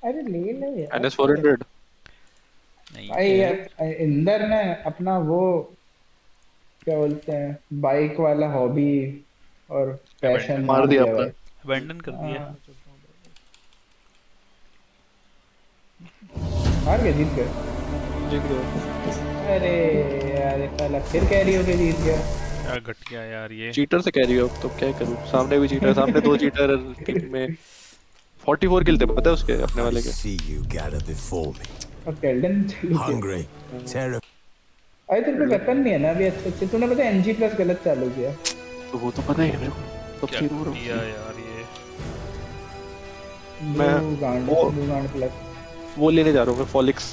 अरे ले ले यार NS 400। नहीं भाई है। यार इंदर ने अपना वो क्या बोलते हैं बाइक वाला हॉबी और पैशन अबेंडन मार मार दिया दिया अपना। भाई। अबेंडन कर दिया। हाँ हार गए जीत गए। जीत गया। अरे यार ये साला फिर कह रही हो कि जीत गया। क्या घटिया यार ये। चीटर से कैरी हो अब तो क्या करूं, सामने भी चीटर, सामने दो चीटर टीम में। 44 किल थे पता है उसके अपने I वाले के। see you gather before me. और केल्डन चालू किया। Hungry, terrified. अरे तेरे पे वेपन नहीं है ना अभी अच्छे अच्छे तूने पता एनजी प्लस गलत चालू किया। तो वो तो पता ही है मेरे को, तब क्या से रो रहा घटिया हूँ। यार ये। मैं वो ब्लू गांड प्लस वो लेने जा रहा हूँ मैं, फॉलिक्स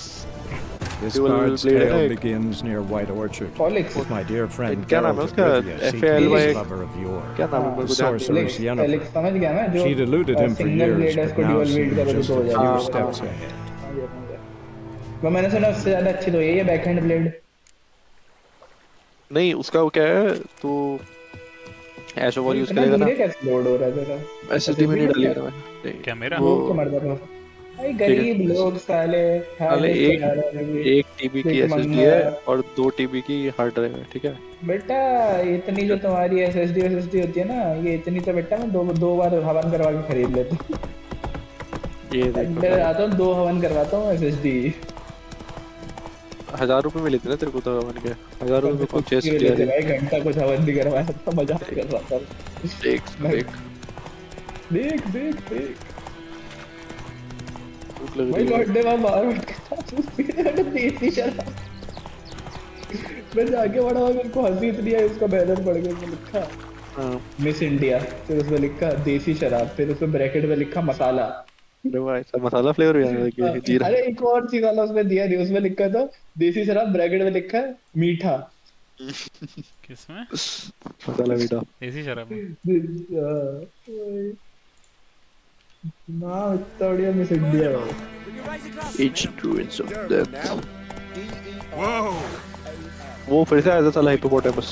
This ड्यूल bard's ब्लेड है ना tale एक। begins near White Orchard फॉलिक्स। with my dear friend क्या नाम है Geralt उसका, of Rivia seeking FALY, this lover of yore. क्या नाम है हाँ मेरे The को ध्यान नहीं sorceress फेलिक्स है। Felix Yennefer. समझ गया मैं जो She'd eluded him for single years, blade है but उसको now ड्यूल बिल्ड seemed करो just तो a हो few जाएगी। steps हाँ ahead. समझ गया समझ गया। वो मैंने सुना उससे ज्यादा अच्छी तो यही है बैकहैंड ब्लेड। नहीं उसका वो क्या है तो ऐश वो ओवर यूज इतना करेगा ना। धीरे कैसे लोड हो रहा है तेरा। एसएसडी में एसएसडी नहीं लग डाली गया। है ना मैंने, नहीं। क्या मेरा? वो लोग तो मर जाते हैं भाई ठीक है, गरीब लोग साले हार्ड साले डिस्क एक चला रहे हैं अभी। 1 TB की एसएसडी भिखमंगा। है और 2 TB की हार्ड ड्राइव है, ठीक है। बेटा इतनी जो तुम्हारी एसएसडी होती है ना ये इतनी तो बेटा मैं दो दो बार हवन करवा के खरीद लेता हूँ। ये देखो अंदर साला, आता हूँ दो हवन करवाता हूँ एसएसडी। 1000 रुपए में लेते ना तेरे को तो बन के, 1000 रुपए में कुछ कुछ भी एसएसडी आ लेते रही भाई घंटा कुछ हवन नहीं करवाया तो मजाक कर रहा था। है। देख मैं देख देख देख देख भूख लग भाई रही है। लौटने वहां बाहर उठ के था उसकी देसी शराब। मैं जाके बड़ा हुआ मेरे को हंसी इतनी आई उसका बैनर पड़ गया उसमें लिखा हाँ, मिस इंडिया फिर उसमें लिखा देसी शराब फिर उसमें ब्रैकेट में लिखा मसाला। अरे भाई सब मसाला फ्लेवर भी आ रहा है कि जीरा। अरे एक और चीज वाला उसमें दिया नहीं उसमें लिखा था देसी शराब ब्रैकेट में लिखा है मीठा। किसमें? मसाला मीठा। देसी शराब में। नाम इतना बढ़िया मिस इंडिया भाई। Each druids of death। वो फिर से आया था साला हिप्पोपोटामस।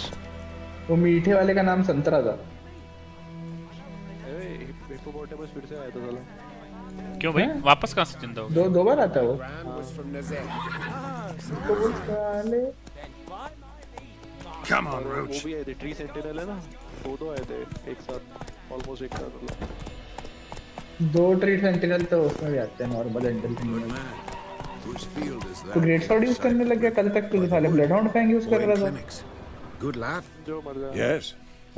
वो मीठे वाले का नाम संतरा था। हिप्पोपोटामस फिर से आया था साला। क्यों भाई वापस कहाँ से जिंदा हो गया? दो बार आता है वो। तो वो साले Come on, वो Roach. भी आए थे, ट्री सेंटिनल है ना, दो आए थे एक साथ, ऑलमोस्ट एक साथ मतलब। दो ट्री सेंटिनल तो उसमें भी आते हैं नॉर्मल एंडल में। Whose field is तो that? ग्रेट स्वॉर्ड यूज करने लग गया कल तक तो साले ब्लड हाउंड फैंग यूज कर Boy in रहा था। clinics. Good lad. जो मर जाए। Yes.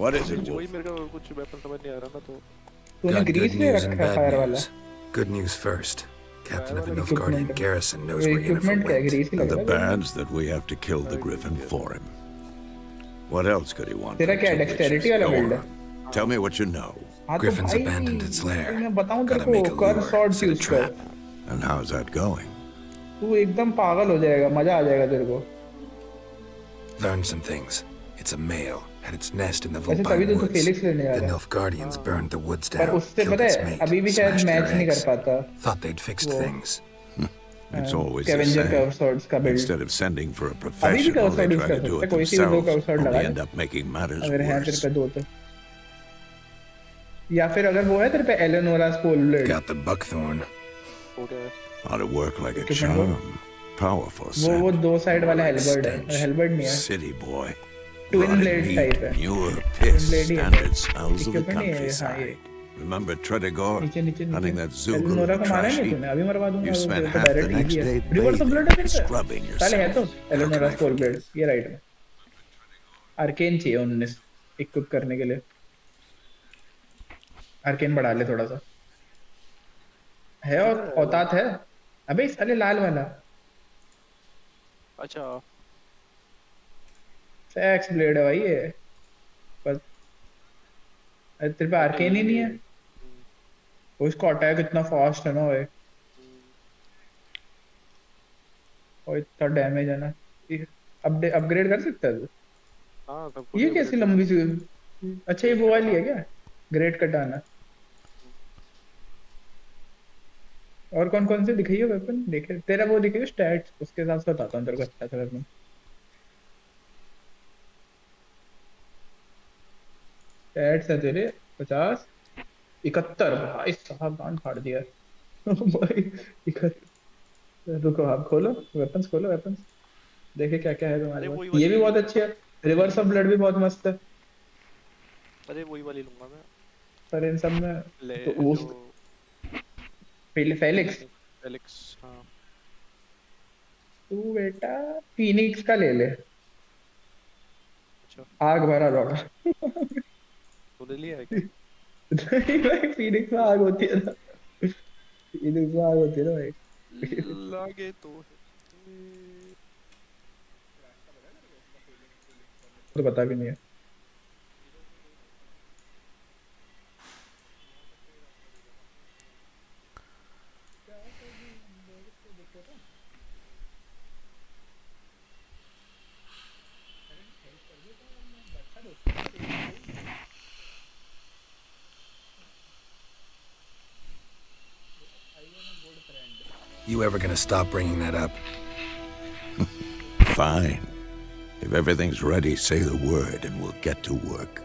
What is it, वही Wolf? मेरे को कुछ वेपन समझ नहीं आ रहा ना तो। तूने Got ग्रीस good ले news रखा and है bad फायर वाला। news. Good news first. Captain of the Equipment. Nilfgaardian garrison knows where Yennefer equipment क्या है went. ग्रीस ही And लग the रहा है। bad's that we have to kill the griffin for him. What else could he want? तेरा from क्या two dexterity witches? वाला Go build है? on. Tell me what you know. हाँ तो Griffins भाई abandoned its lair. मैं बताऊं तेरे Gotta make को a कर lure, shots set a use कर। trap. And how's that going? तू एकदम पागल हो जाएगा मजा आ जाएगा तेरे को। Learned some things. It's a male. Had its nest in the वैसे तभी Vulpine तो तू woods. फेलिक्स लेने जा The रहा है। Nilfgaardians burned the woods पर down, उससे killed पता its है mate, अभी भी शायद smashed मैच their नहीं कर eggs. पाता। Thought they'd fixed Whoa. things. It's always the scavenger curve same. Shots का build. Instead of sending for a अभी भी professional, curve they shot use try कर to do सकता है it कोई सी भी दो कर्व themselves, शॉट लगा only ले। end up making matters अगर है तेरे worse. पे दो तो। या फिर अगर वो है तेरे पे एलेनोरा स्पोल ब्लेड। Got the buckthorn. हो गया है। Ought to work like a Equipment what? charm. Powerful वो scent. दो साइड वाला Like हेलबर्ड है stench. हेलबर्ड नहीं है City boy. Twin Rotted blade meat, type है। pure piss, blade ही है। standard smells of the Equipment नहीं है, हाँ, countryside. Remember Tredegor? नीचे नीचे Hunting नीचे that Zugul एलेनोरा with को मारा trash नहीं heap? तूने अभी मरवा दूंगा You वो spent तेरे को half the direct next easy है day रिवर्स ऑफ ब्लड है bathing, तेरे पे scrubbing साले है तो yourself. एलेनोरा I स्पोल ब्लेड forget? ये राइट में आर्केन चाहिए 19 इक्विप करने के लिए आर्केन बढ़ा ले थोड़ा सा है और औतात है अबे साले लाल वाला अच्छा सेक्स ब्लेड है भाई ये बस अरे तेरे पे आर्केन ही नहीं है वो इसका अटैक इतना फास्ट है ना भाई और इतना डैमेज है ना अपग्रेड कर सकता है तू हाँ सब कुछ ये ही कैसी upgrade लंबी सी अच्छा ये वो वाली है क्या ग्रेट कटाना और कौन कौन से दिखाइए वेपन देखे तेरा वो दिखाइए स्टैट्स उसके हिसाब से बताता हूँ तेरे को अच्छा सा वेपन स्टैट्स है तेरे 50 71 भाई साहब गांड फाड़ दिया भाई रुको, आप खोलो वेपन्स, खोलो वेपन्स, देखे क्या क्या है अरे तुम्हारे वही पास। ये वाली भी ले बहुत लूंगा अच्छी है, मैं। रिवर्स ऑफ ब्लड भी बहुत मस्त है। अरे वही वाली लूंगा मैं। पर इन सब में ले तो जो उस फेलिक्स, एलेक्स, हाँ। तू बेटा फीनिक्स का ले ले, अच्छा, आग भरा होगा। तो ले लिया है क्या? नहीं भाई, फीनिक्स में आग होती है ना, फीनिक्स में आग होती है ना भाई। लागे तो तो पता भी नहीं है। You ever gonna stop bringing that up? Fine. If everything's ready, say the word and we'll get to work.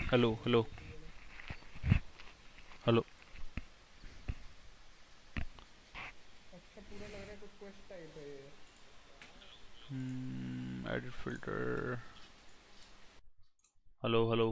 Hello hello hello. Edit filter. Hello hello.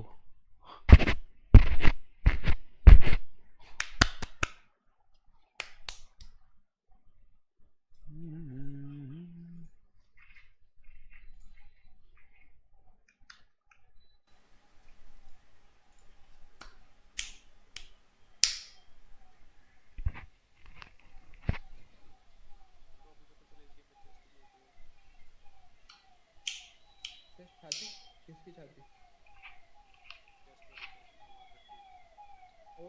छाती, किसकी छाती? ओ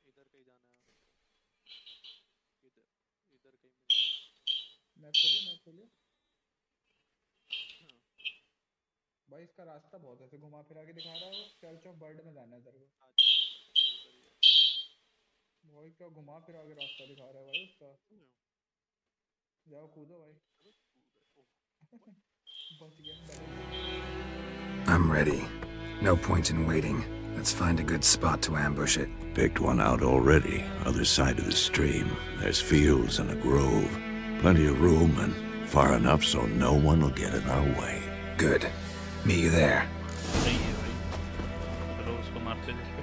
इधर कहीं जाना है। इधर इधर कहीं मिल। मैप खोलिए, मैप खोलिए भाई। इसका रास्ता बहुत ऐसे घुमा फिरा के दिखा रहा है। वो चर्च ऑफ बर्ड में जाना है तेरे को अच्छा, उधर ही है। भाई। क्या घुमा फिरा के रास्ता दिखा रहा है भाई उसका। जाओ कूदो भाई। बच गया। I'm ready. No point in waiting. Let's find a good spot to ambush it. Picked one out already, other side of the stream. There's fields and a grove. Plenty of room and far enough so no one will get in our way. Good. Meet you there. सही है भाई, चलो उसको मारते हैं जिसपे।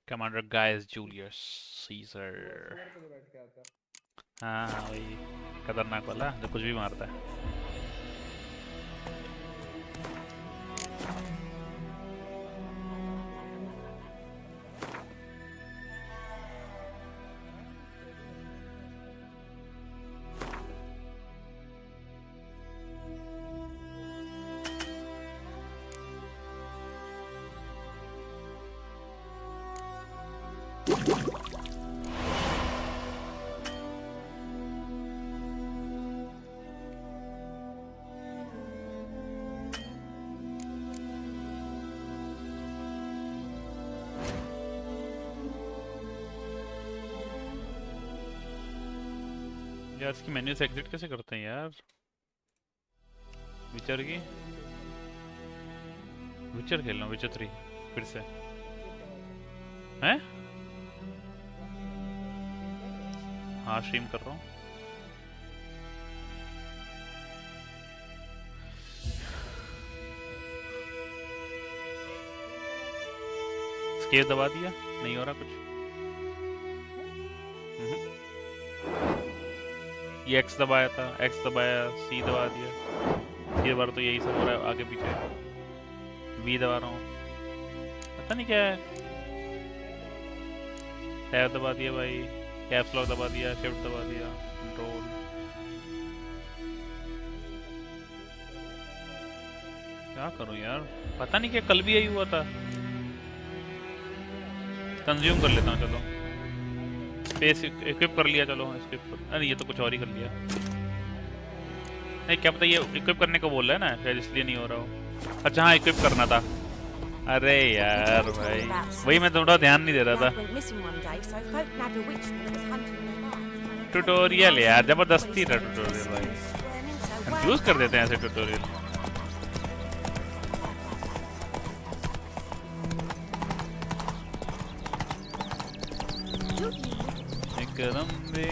Commander guys Julius Caesar. पे जो बैठ के आता है। हाँ हाँ वही खतरनाक वाला जो कुछ भी मारता है। यार इसकी मेन्यू से एग्जिट कैसे करते हैं यार? विचर की विचर खेल रहा हूँ, विचर 3 फिर से हैं? हाँ स्ट्रीम कर रहा हूँ। स्केप दबा दिया, नहीं हो रहा कुछ। ये X दबाया था, X दबाया, C दबा दिया, ये बार तो यही सब हो रहा है आगे पीछे। V दबा रहा हूँ, पता नहीं क्या है। टैब दबा दिया भाई, कैप्स लॉक दबा दिया, शिफ्ट दबा दिया, कंट्रोल। क्या करूँ यार, पता नहीं क्या, कल भी यही हुआ था। कंज्यूम कर लेता हूँ, चलो स्पेस इक्विप कर लिया, चलो स्किप कर। अरे ये तो कुछ और ही कर लिया। नहीं क्या पता, ये इक्विप करने को बोल रहा है ना, शायद इसलिए नहीं हो रहा हो। अच्छा हाँ, इक्विप करना था। अरे यार भाई, वही मैं थोड़ा ध्यान नहीं दे रहा था। ट्यूटोरियल यार, जबरदस्ती था ट्यूटोरियल भाई, कंफ्यूज कर देते हैं ऐसे ट्यूटोरियल। एकदम भी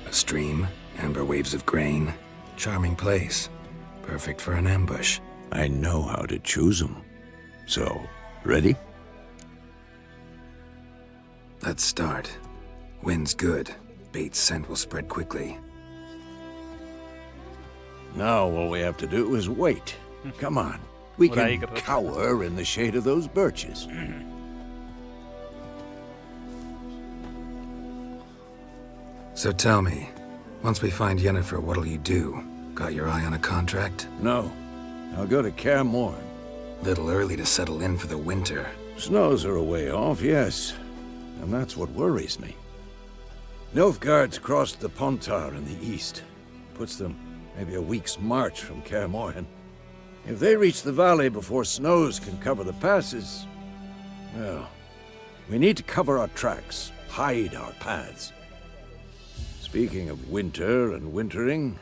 A stream, amber waves of grain. Charming place. Perfect for an ambush. I know how to choose them. So, ready? Let's start. Wind's good. Bait's scent will spread quickly. Now all we have to do is wait. Come on. We can cower in the shade of those birches. So tell me, once we find Yennefer, what'll you do? Got your eye on a contract? No. I'll go to Kaer Morhen. Little early to settle in for the winter. Snows are a way off, yes. And that's what worries me. Nilfgaard's crossed the Pontar in the east. Puts them maybe a week's march from Kaer Morhen. If they reach the valley before snows can cover the passes, well, we need to cover our tracks, hide our paths. Speaking of winter and wintering,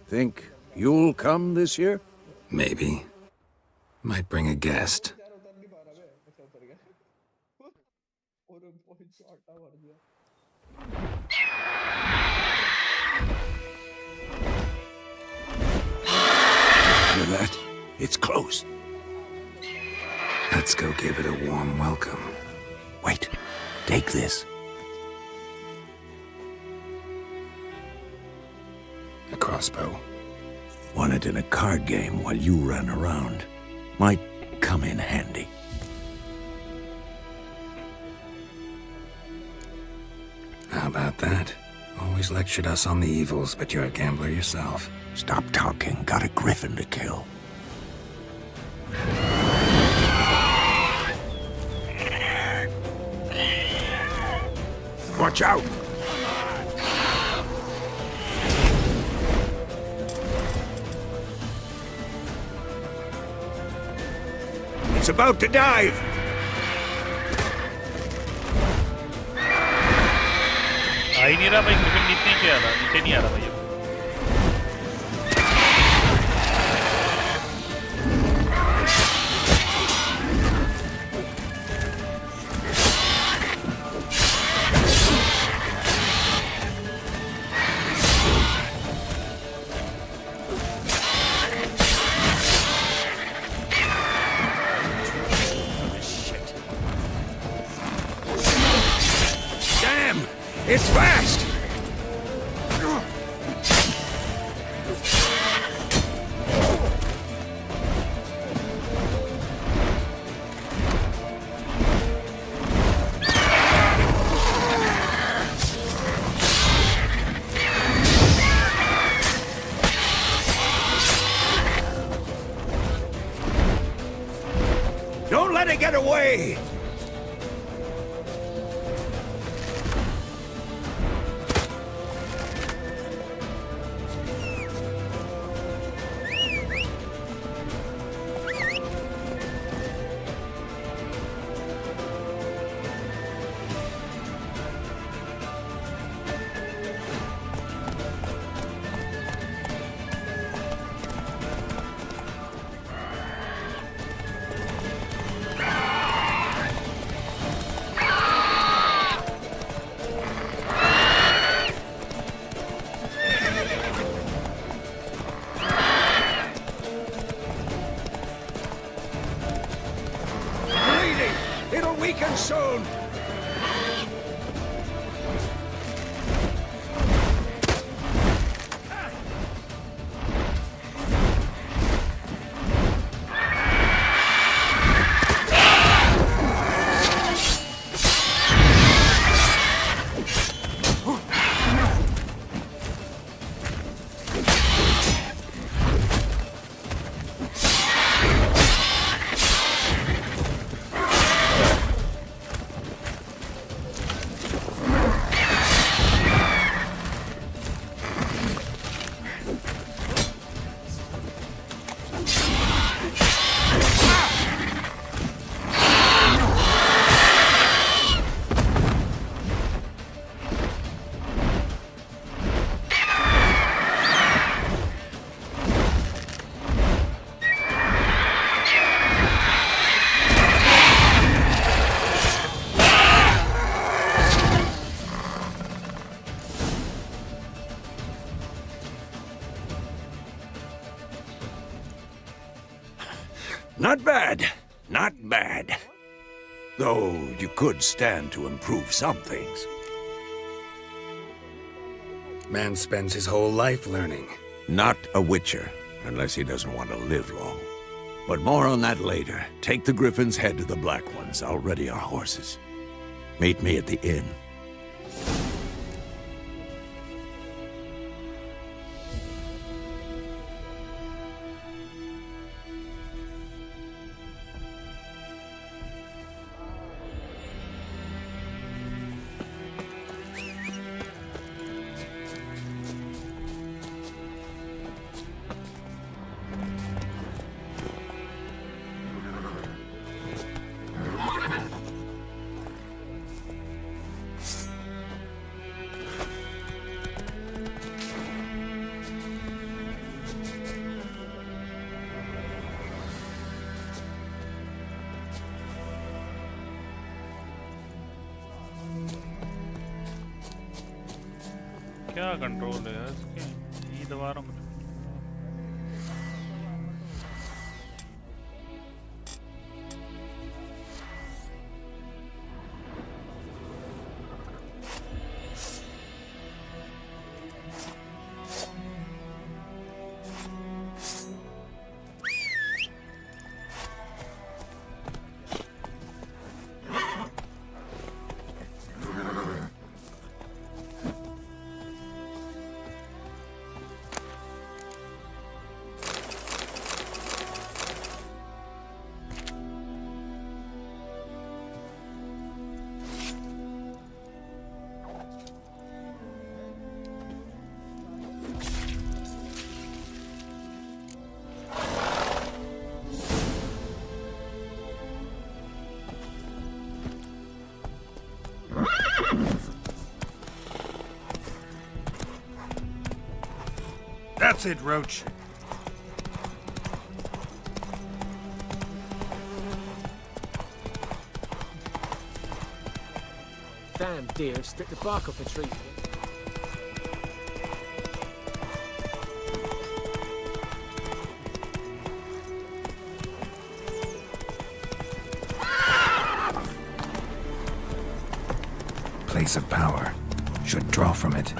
think you'll come this year? Maybe. Might bring a guest. Hear that? It's close. Let's go give it a warm welcome. Wait, take this. A crossbow. Won it in a card game while you ran around. Might come in handy. How about that? Always lectured us on the evils, but you're a gambler yourself. Stop talking. Got a griffin to kill. Watch out! It's about to dive! आ ही नहीं रहा भाई, Griffin नीचे नहीं आ रहा, नीचे नहीं आ रहा भाई। Damn! It's fast! Don't let it get away! weaken soon! Not bad. Not bad. Though you could stand to improve some things. Man spends his whole life learning. Not a Witcher, unless he doesn't want to live long. But more on that later. Take the Griffin's head to the Black Ones. I'll ready our horses. Meet me at the inn. क्या control है यार इसके ये दबा रहा हूँ That's it, Roach. Damn deer, stripped the bark off the tree. Place of power. Should draw from it.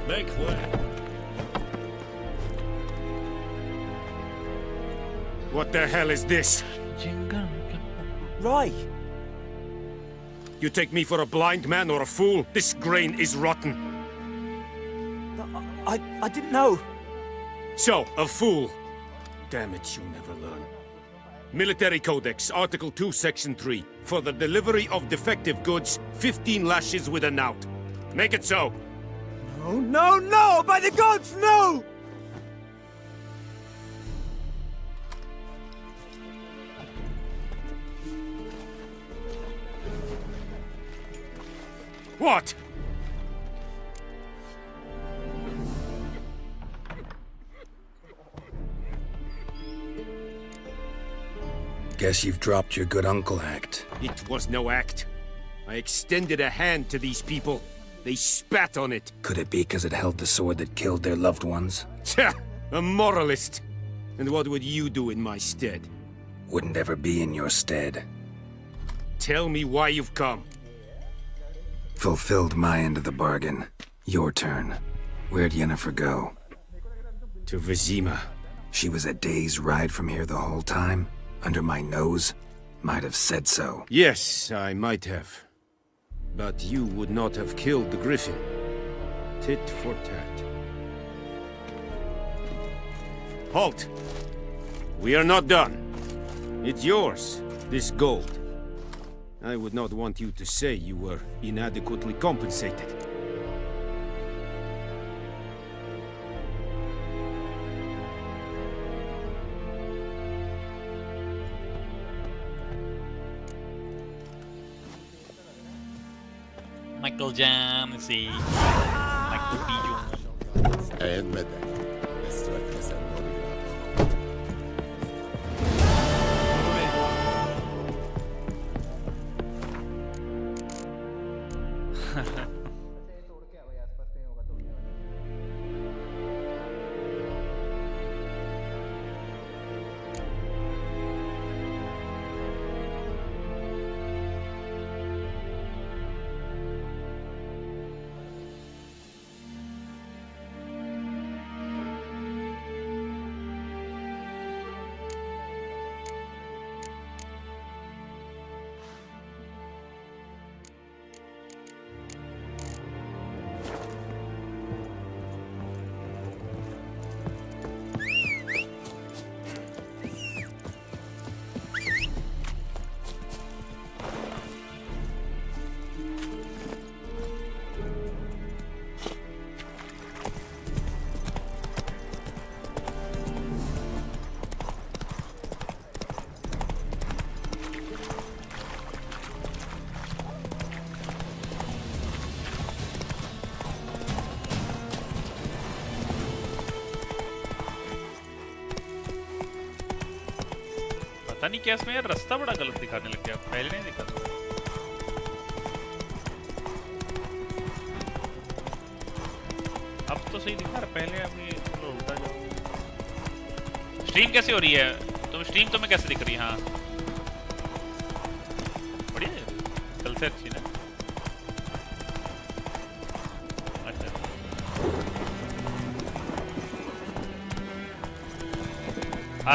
Make way. What the hell is this? Right. You take me for a blind man or a fool? This grain is rotten. I didn't know. So, a fool. Damn it, you'll never learn. Military Codex, Article 2, Section 3. For the delivery of defective goods, 15 lashes with a knout. Make it so. No. No, no, no! By the gods, no! What? Guess you've dropped your good uncle act. It was no act. I extended a hand to these people. They spat on it. Could it be because it held the sword that killed their loved ones? Tja, a moralist. And what would you do in my stead? Wouldn't ever be in your stead. Tell me why you've come. Fulfilled my end of the bargain. Your turn. Where'd Yennefer go? To Vizima. She was a day's ride from here the whole time? Under my nose? Might have said so. Yes, I might have. But you would not have killed the griffin. Tit for tat. Halt! We are not done. It's yours, this gold. I would not want you to say you were inadequately compensated. Michael Janssi. Michael B. Jones. पता नहीं क्या इसमें यार रास्ता बड़ा गलत दिखाने लग गया पहले नहीं दिखा था अब तो सही दिखा रहा पहले अभी थोड़ा उल्टा जाओ स्ट्रीम कैसे हो रही है तुम स्ट्रीम तुम्हें कैसे दिख रही है हाँ बढ़िया है कल से अच्छी ना अच्छा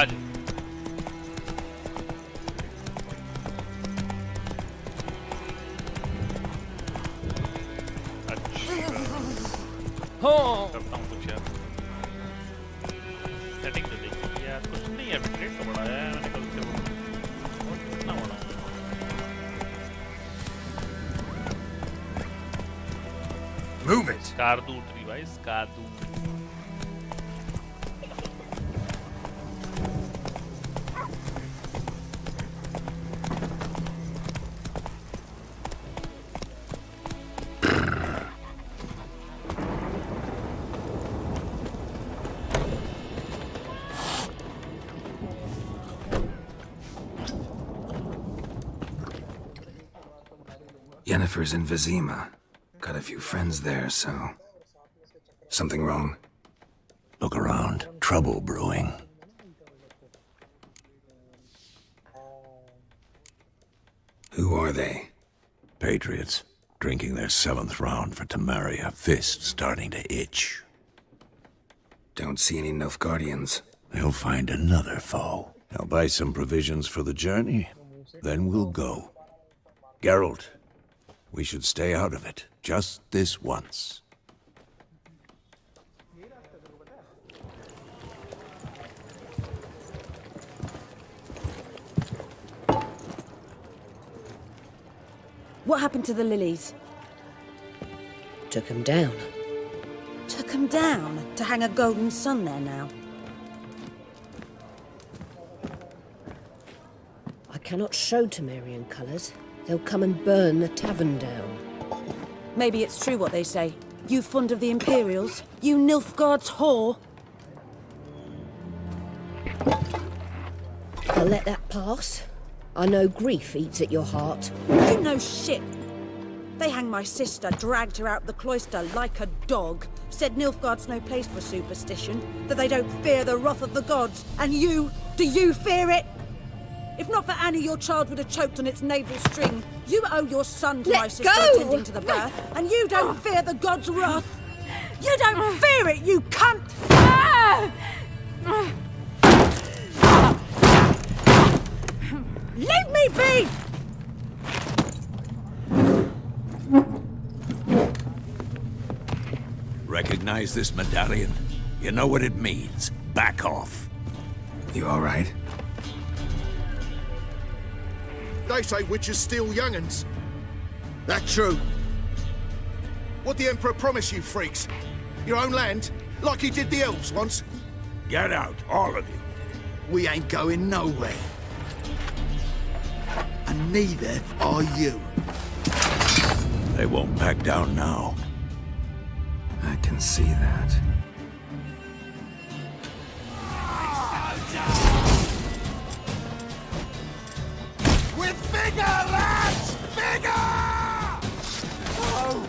आज करता हूँ कुछ यार सेटिंग तो देखिए यार कुछ नहीं है बिट्रेट तो बढ़ाया है मैंने कल से वो कितना बढ़ा Move it! स्कारदू उठ रही भाई Skardu Yennefer's in Vizima. Got a few friends there, so... Something wrong? Look around. Trouble brewing. Who are they? Patriots. Drinking their 7th round for Temeria. Fist starting to itch. Don't see any Nilfgaardians. They'll find another foe. I'll buy some provisions for the journey. Then we'll go. Geralt, we should stay out of it. Just this once. What happened to the lilies? Took him down. come down to hang a golden sun there now? I cannot show Temerian colours. They'll come and burn the tavern down. Maybe it's true what they say. You fond of the Imperials? You Nilfgaard's whore? I'll let that pass. I know grief eats at your heart. You know shit. They hanged my sister, dragged her out the cloister like a dog. Said Nilfgaard's no place for superstition, that they don't fear the wrath of the gods. And you, do you fear it? If not for Annie, your child would have choked on its navel string. You owe your son to my sister attending to the birth, and you don't fear the gods' wrath. You don't fear it, you cunt! Leave me be! Recognize this medallion? You know what it means. Back off. You all right? They say witches steal young'uns. That true? What the Emperor promised you freaks? Your own land? Like he did the elves once? Get out, all of you. We ain't going nowhere. And neither are you. They won't back down now. I can see that. With bigger, lads! Bigger! Oh.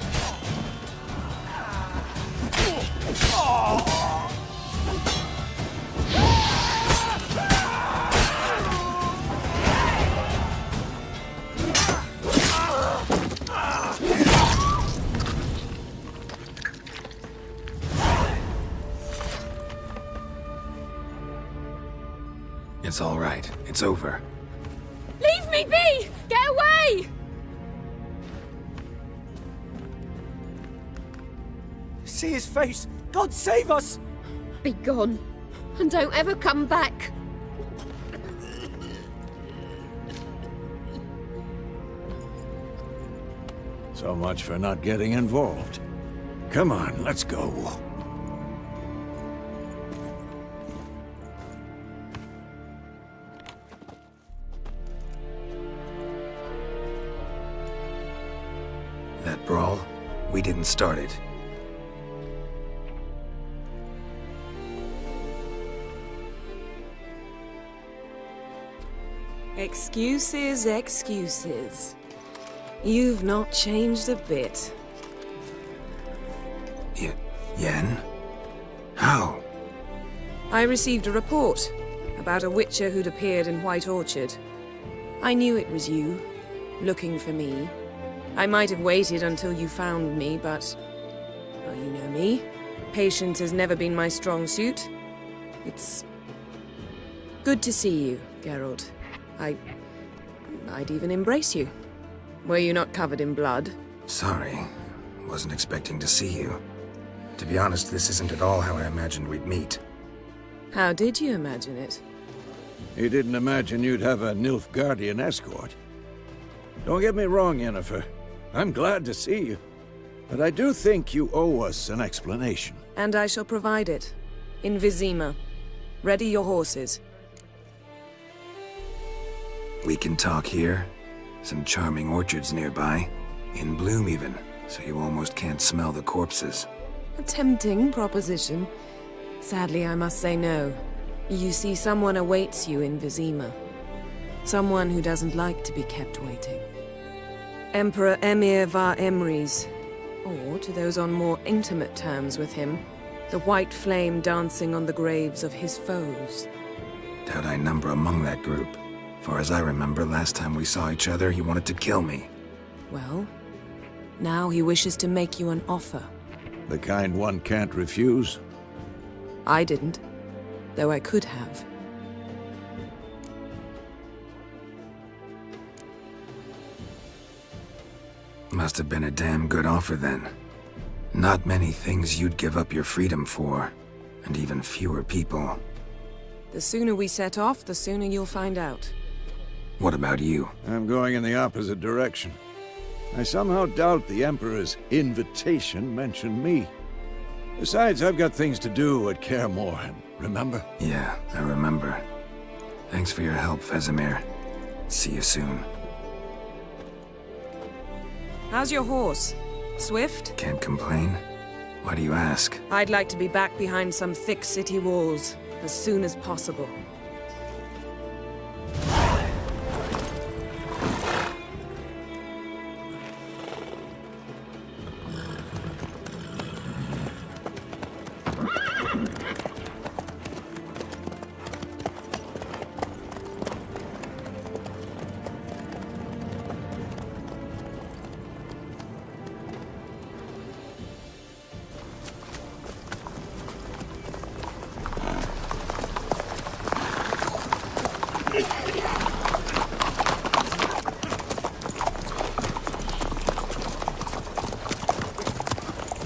It's all right. It's over. Leave me be! Get away! See his face! God save us! Be gone, and don't ever come back. So much for not getting involved. Come on, let's go. That brawl, we didn't start it. Excuses, excuses. You've not changed a bit. Yen? How? I received a report about a witcher who'd appeared in White Orchard. I knew it was you, looking for me. I might have waited until you found me, but... well, you know me. Patience has never been my strong suit. It's... good to see you, Geralt. I'd even embrace you. Were you not covered in blood? Sorry. Wasn't expecting to see you. To be honest, this isn't at all how I imagined we'd meet. How did you imagine it? He didn't imagine you'd have a Nilfgaardian escort. Don't get me wrong, Yennefer. I'm glad to see you. But I do think you owe us an explanation. And I shall provide it. In Vizima. Ready your horses. We can talk here. Some charming orchards nearby. In bloom even, so you almost can't smell the corpses. A tempting proposition. Sadly, I must say no. You see, someone awaits you in Vizima. Someone who doesn't like to be kept waiting. Emperor Emir var Emreis. Or, to those on more intimate terms with him, the white flame dancing on the graves of his foes. Doubt I number among that group. Far as I remember, last time we saw each other, he wanted to kill me. Well, now he wishes to make you an offer. The kind one can't refuse? I didn't, though I could have. Must have been a damn good offer then. Not many things you'd give up your freedom for, and even fewer people. The sooner we set off, the sooner you'll find out. What about you? I'm going in the opposite direction. I somehow doubt the Emperor's invitation mentioned me. Besides, I've got things to do at Kaer Morhen, remember? Yeah, I remember. Thanks for your help, Vesemir. See you soon. How's your horse? Swift? Can't complain. Why do you ask? I'd like to be back behind some thick city walls as soon as possible.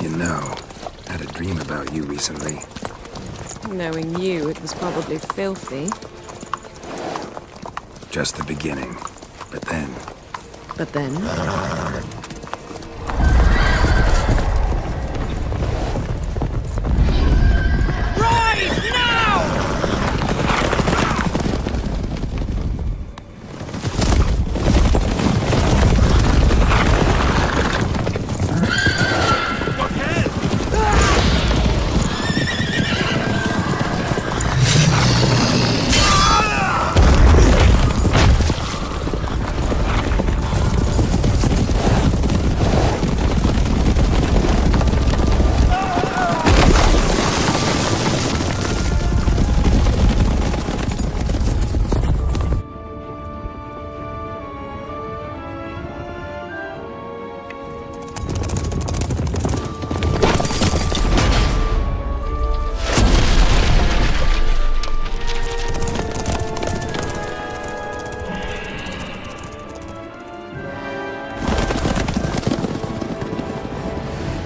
You know, I had a dream about you recently. Knowing you, it was probably filthy. Just the beginning. But then... But then?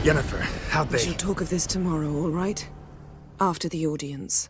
Yennefer, how'd We they... shall talk of this tomorrow, all right? After the audience.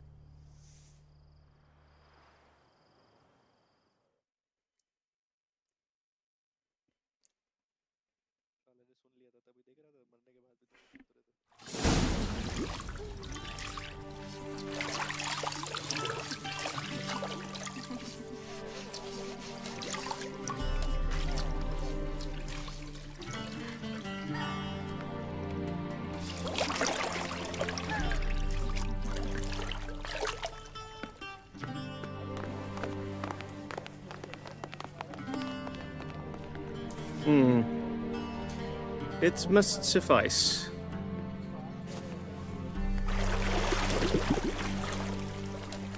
It must suffice.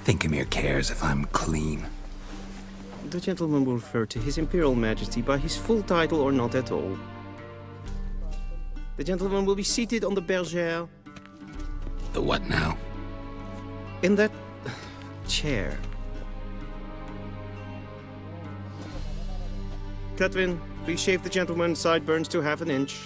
Thinkamir cares if I'm clean. The gentleman will refer to His Imperial Majesty by his full title or not at all. The gentleman will be seated on the bergère. The what now? In that chair. Catwin, please shave the gentleman's sideburns to half an inch.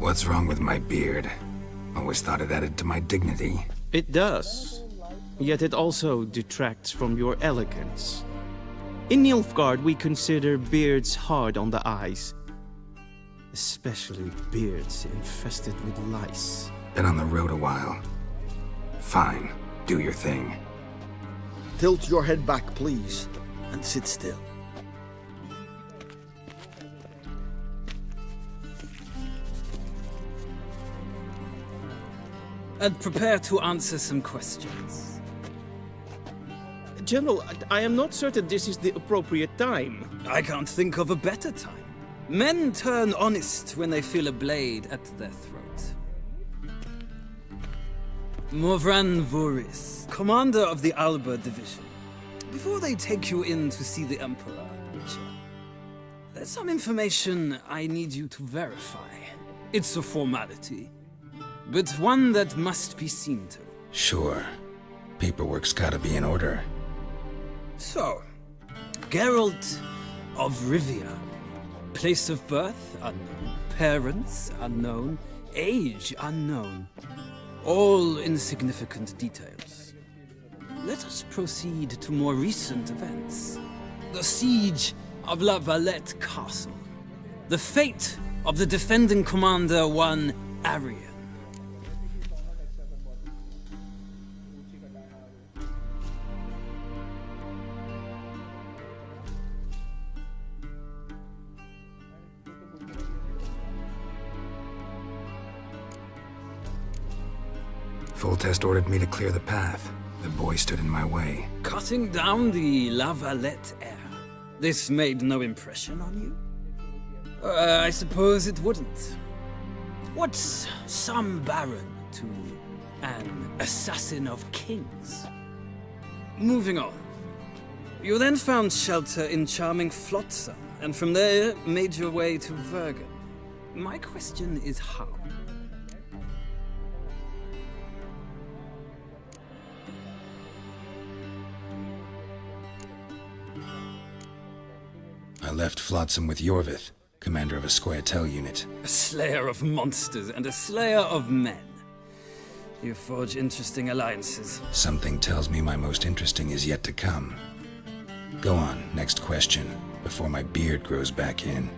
What's wrong with my beard? Always thought it added to my dignity. It does. Yet it also detracts from your elegance. In Nilfgaard, we consider beards hard on the eyes. Especially beards infested with lice. Been on the road a while. Fine, do your thing. Tilt your head back, please, and sit still. and prepare to answer some questions. General, I am not certain this is the appropriate time. I can't think of a better time. Men turn honest when they feel a blade at their throat. Morvran Voris, commander of the Alba Division. Before they take you in to see the Emperor, Witcher, there's some information I need you to verify. It's a formality, but one that must be seen to. Sure. Paperwork's gotta be in order. So, Geralt of Rivia. Place of birth unknown. Parents unknown. Age unknown. All insignificant details. Let us proceed to more recent events. The siege of La Valette Castle. The fate of the defending commander, one Arian. Foltest ordered me to clear the path. The boy stood in my way. Cutting down the La Valette heir. This made no impression on you? I suppose it wouldn't. What's some baron to an assassin of kings? Moving on. You then found shelter in charming Flotsam, and from there made your way to Vergen. My question is how? I left Flotsam with Yorvith, commander of a Scoia'tael unit. A slayer of monsters and a slayer of men. You forge interesting alliances. Something tells me my most interesting is yet to come. Go on, next question, before my beard grows back in.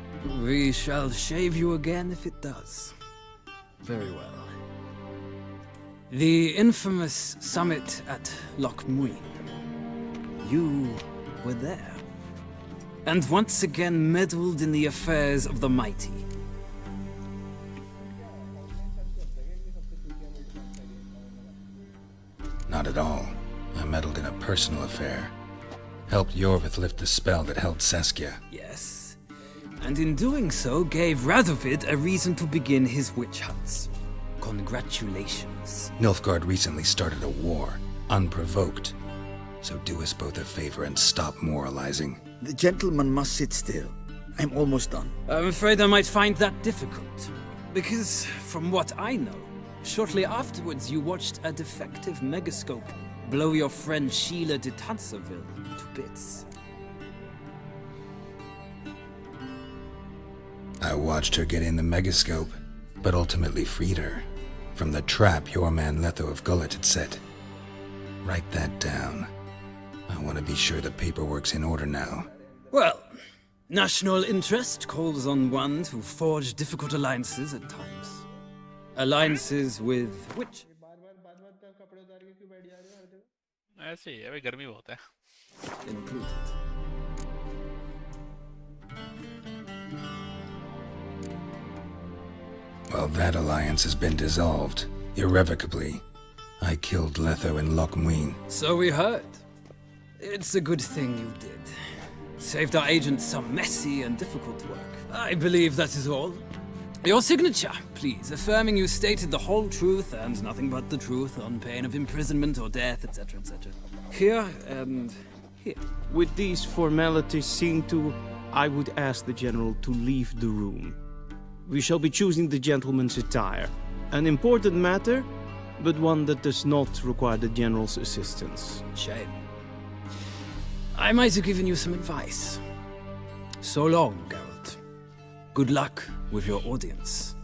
We shall shave you again if it does. Very well. The infamous summit at Loch Muin. You were there. And once again meddled in the affairs of the mighty. Not at all. I meddled in a personal affair. Helped Yorvith lift the spell that held Saskia. Yes. And in doing so, gave Radovid a reason to begin his witch hunts. Congratulations. Nilfgaard recently started a war, unprovoked. So do us both a favor and stop moralizing. The gentleman must sit still. I'm almost done. I'm afraid I might find that difficult. Because, from what I know, shortly afterwards you watched a defective megascope blow your friend Sheila de Tanserville to bits. I watched her get in the megascope, but ultimately freed her from the trap your man Letho of Gullet had set. Write that down. I want to be sure the paperwork's in order now. Well, national interest calls on one to forge difficult alliances at times. Alliances with which? ऐसे ही है भाई गर्मी बहुत है. Included. Well, that alliance has been dissolved, irrevocably. I killed Letho in Loch Muin. So we heard. It's a good thing you did. Saved our agent some messy and difficult work. I believe that is all. Your signature, please, affirming you stated the whole truth and nothing but the truth on pain of imprisonment or death, etc., etc. Here and here. With these formalities seen to, I would ask the General to leave the room. We shall be choosing the gentleman's attire. An important matter, but one that does not require the General's assistance. Shame. I might have given you some advice. So long, Geralt. Good luck with your audience.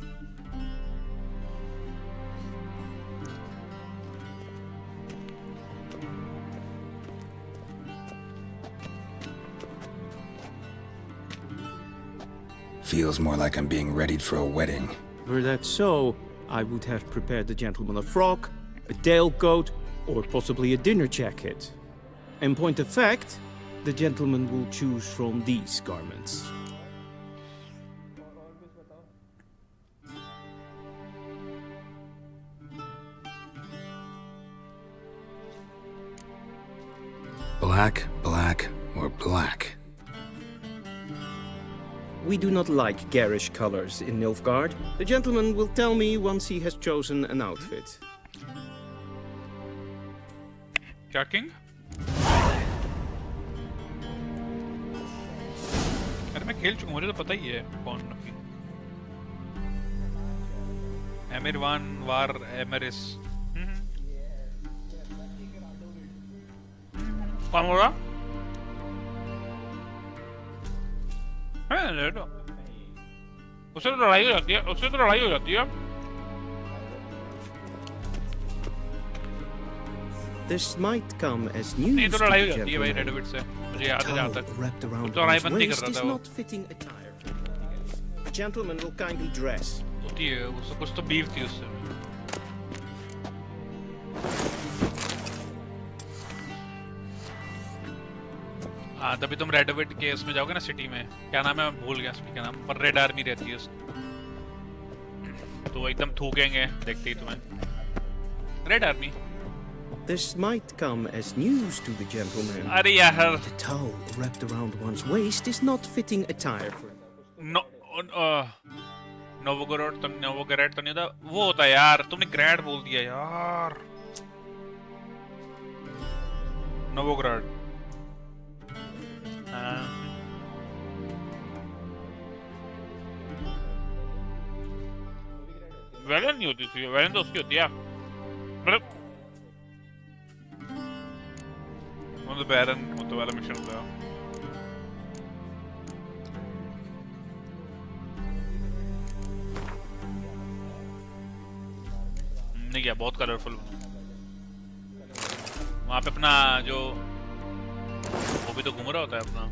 Feels more like I'm being readied for a wedding. Were that so, I would have prepared the gentleman a frock, a tailcoat, or possibly a dinner jacket. In point of fact, the gentleman will choose from these garments. Black, black, or black? We do not like garish colors in Nilfgaard. The gentleman will tell me once he has chosen an outfit. क्या king? अरे मैं खेल चुका हूँ, मुझे तो पता ही है कौन किंग। एमिर वन वार एमरिस। कौन बोल रहा? उससे तो लड़ाई हो जाती है, उससे तो लड़ाई हो जाती है। This might come as नहीं news तो to लड़ाई हो the जाती है भाई gentleman. रेडविट से, मुझे याद है जहाँ तक। Wrapped around तो लड़ाई one's बंद नहीं कर waist रहा is था वो। not fitting attire for litigants. The gentleman will kindly dress. होती है, उससे कुछ तो बीफ थी उससे। हाँ तभी तुम रेडविट के उसमें जाओगे ना सिटी में, क्या नाम है मैं भूल गया उसमें क्या नाम, पर रेड आर्मी रहती है उसकी, तो वो एकदम थूकेंगे देखते ही तुम्हें। Red army. This might come as news to the gentleman. अरे यार। The towel wrapped around one's waist is not fitting attire for. नोवोगोरोड तो नहीं था, वो होता है यार, तुमने ग्रैड बोल दिया यार। नोवोग्राड। वैलन नहीं होती थी, वैलन तो उसकी होती है मतलब बैरन होता वाला मिशन होता है। नहीं क्या बहुत कलरफुल वहां पे अपना जो वो भी तो घूम रहा होता है अपना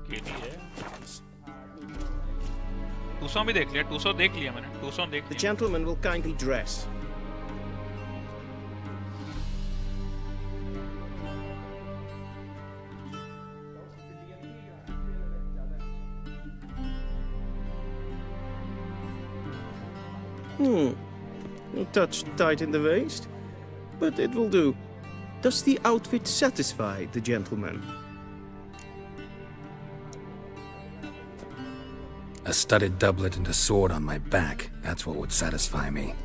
केटी है। टूसॉन भी देख लिया, टूसॉन देख लिया मैंने, टूसॉन देख The लिया। gentleman will kindly dress. A touch tight in the waist, but it will do. Does the outfit satisfy the gentleman? A studded doublet and a sword on my back, that's what would satisfy me.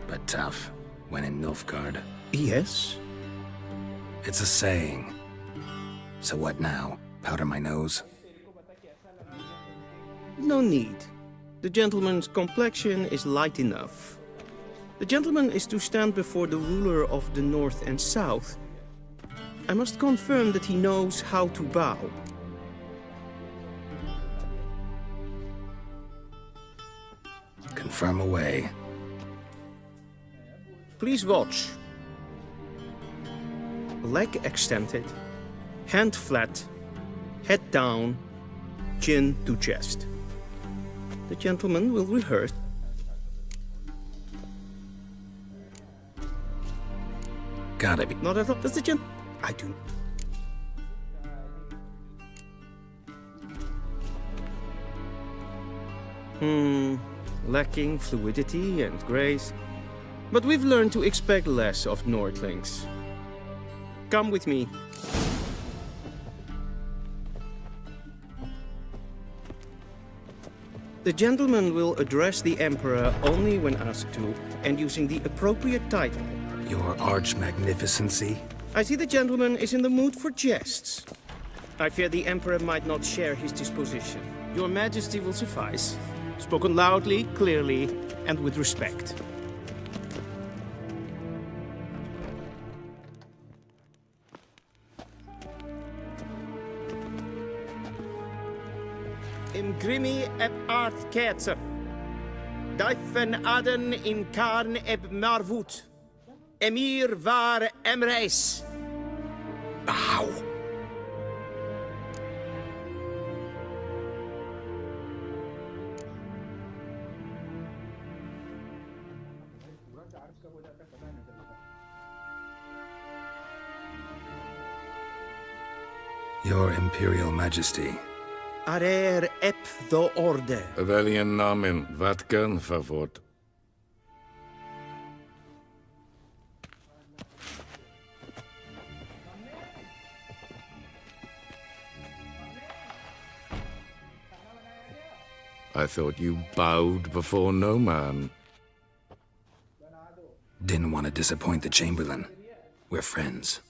But tough, when in Nilfgaard. Yes. It's a saying. So what now? Powder my nose? No need. The gentleman's complexion is light enough. The gentleman is to stand before the ruler of the North and South. I must confirm that he knows how to bow. Confirm away. Please watch. Leg extended, hand flat, head down, chin to chest. The gentleman will rehearse. Gotta be. Not at all. Does the gent... I do. Lacking fluidity and grace. But we've learned to expect less of Nordlings. Come with me. The gentleman will address the Emperor only when asked to, and using the appropriate title. Your Arch-Magnificency? I see the gentleman is in the mood for jests. I fear the Emperor might not share his disposition. Your Majesty will suffice. Spoken loudly, clearly, and with respect. Im grimi eb art ketzer. Daifen aden in karn eb marvut. Emir var emreis. Bow. Your Imperial Majesty. Arer ep the orde. Welchen Namen? Vatkan, favort. I thought you bowed before no man. Didn't want to disappoint the Chamberlain. We're friends.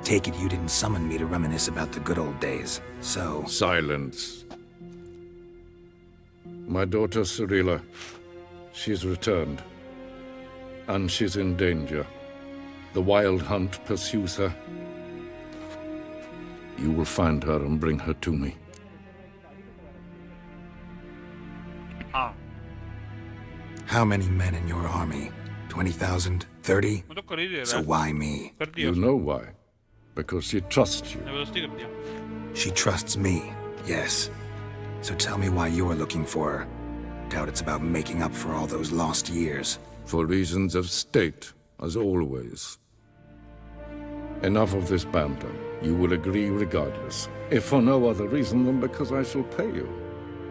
Take it you didn't summon me to reminisce about the good old days, so... Silence. My daughter Cirilla, she's returned. And she's in danger. The Wild Hunt pursues her. You will find her and bring her to me. How many men in your army? 20,000? 30? So why me? You know why? Because she trusts you. She trusts me, yes. So tell me why you're looking for her. Doubt it's about making up for all those lost years. For reasons of state, as always. Enough of this banter. You will agree regardless. If for no other reason than because I shall pay you.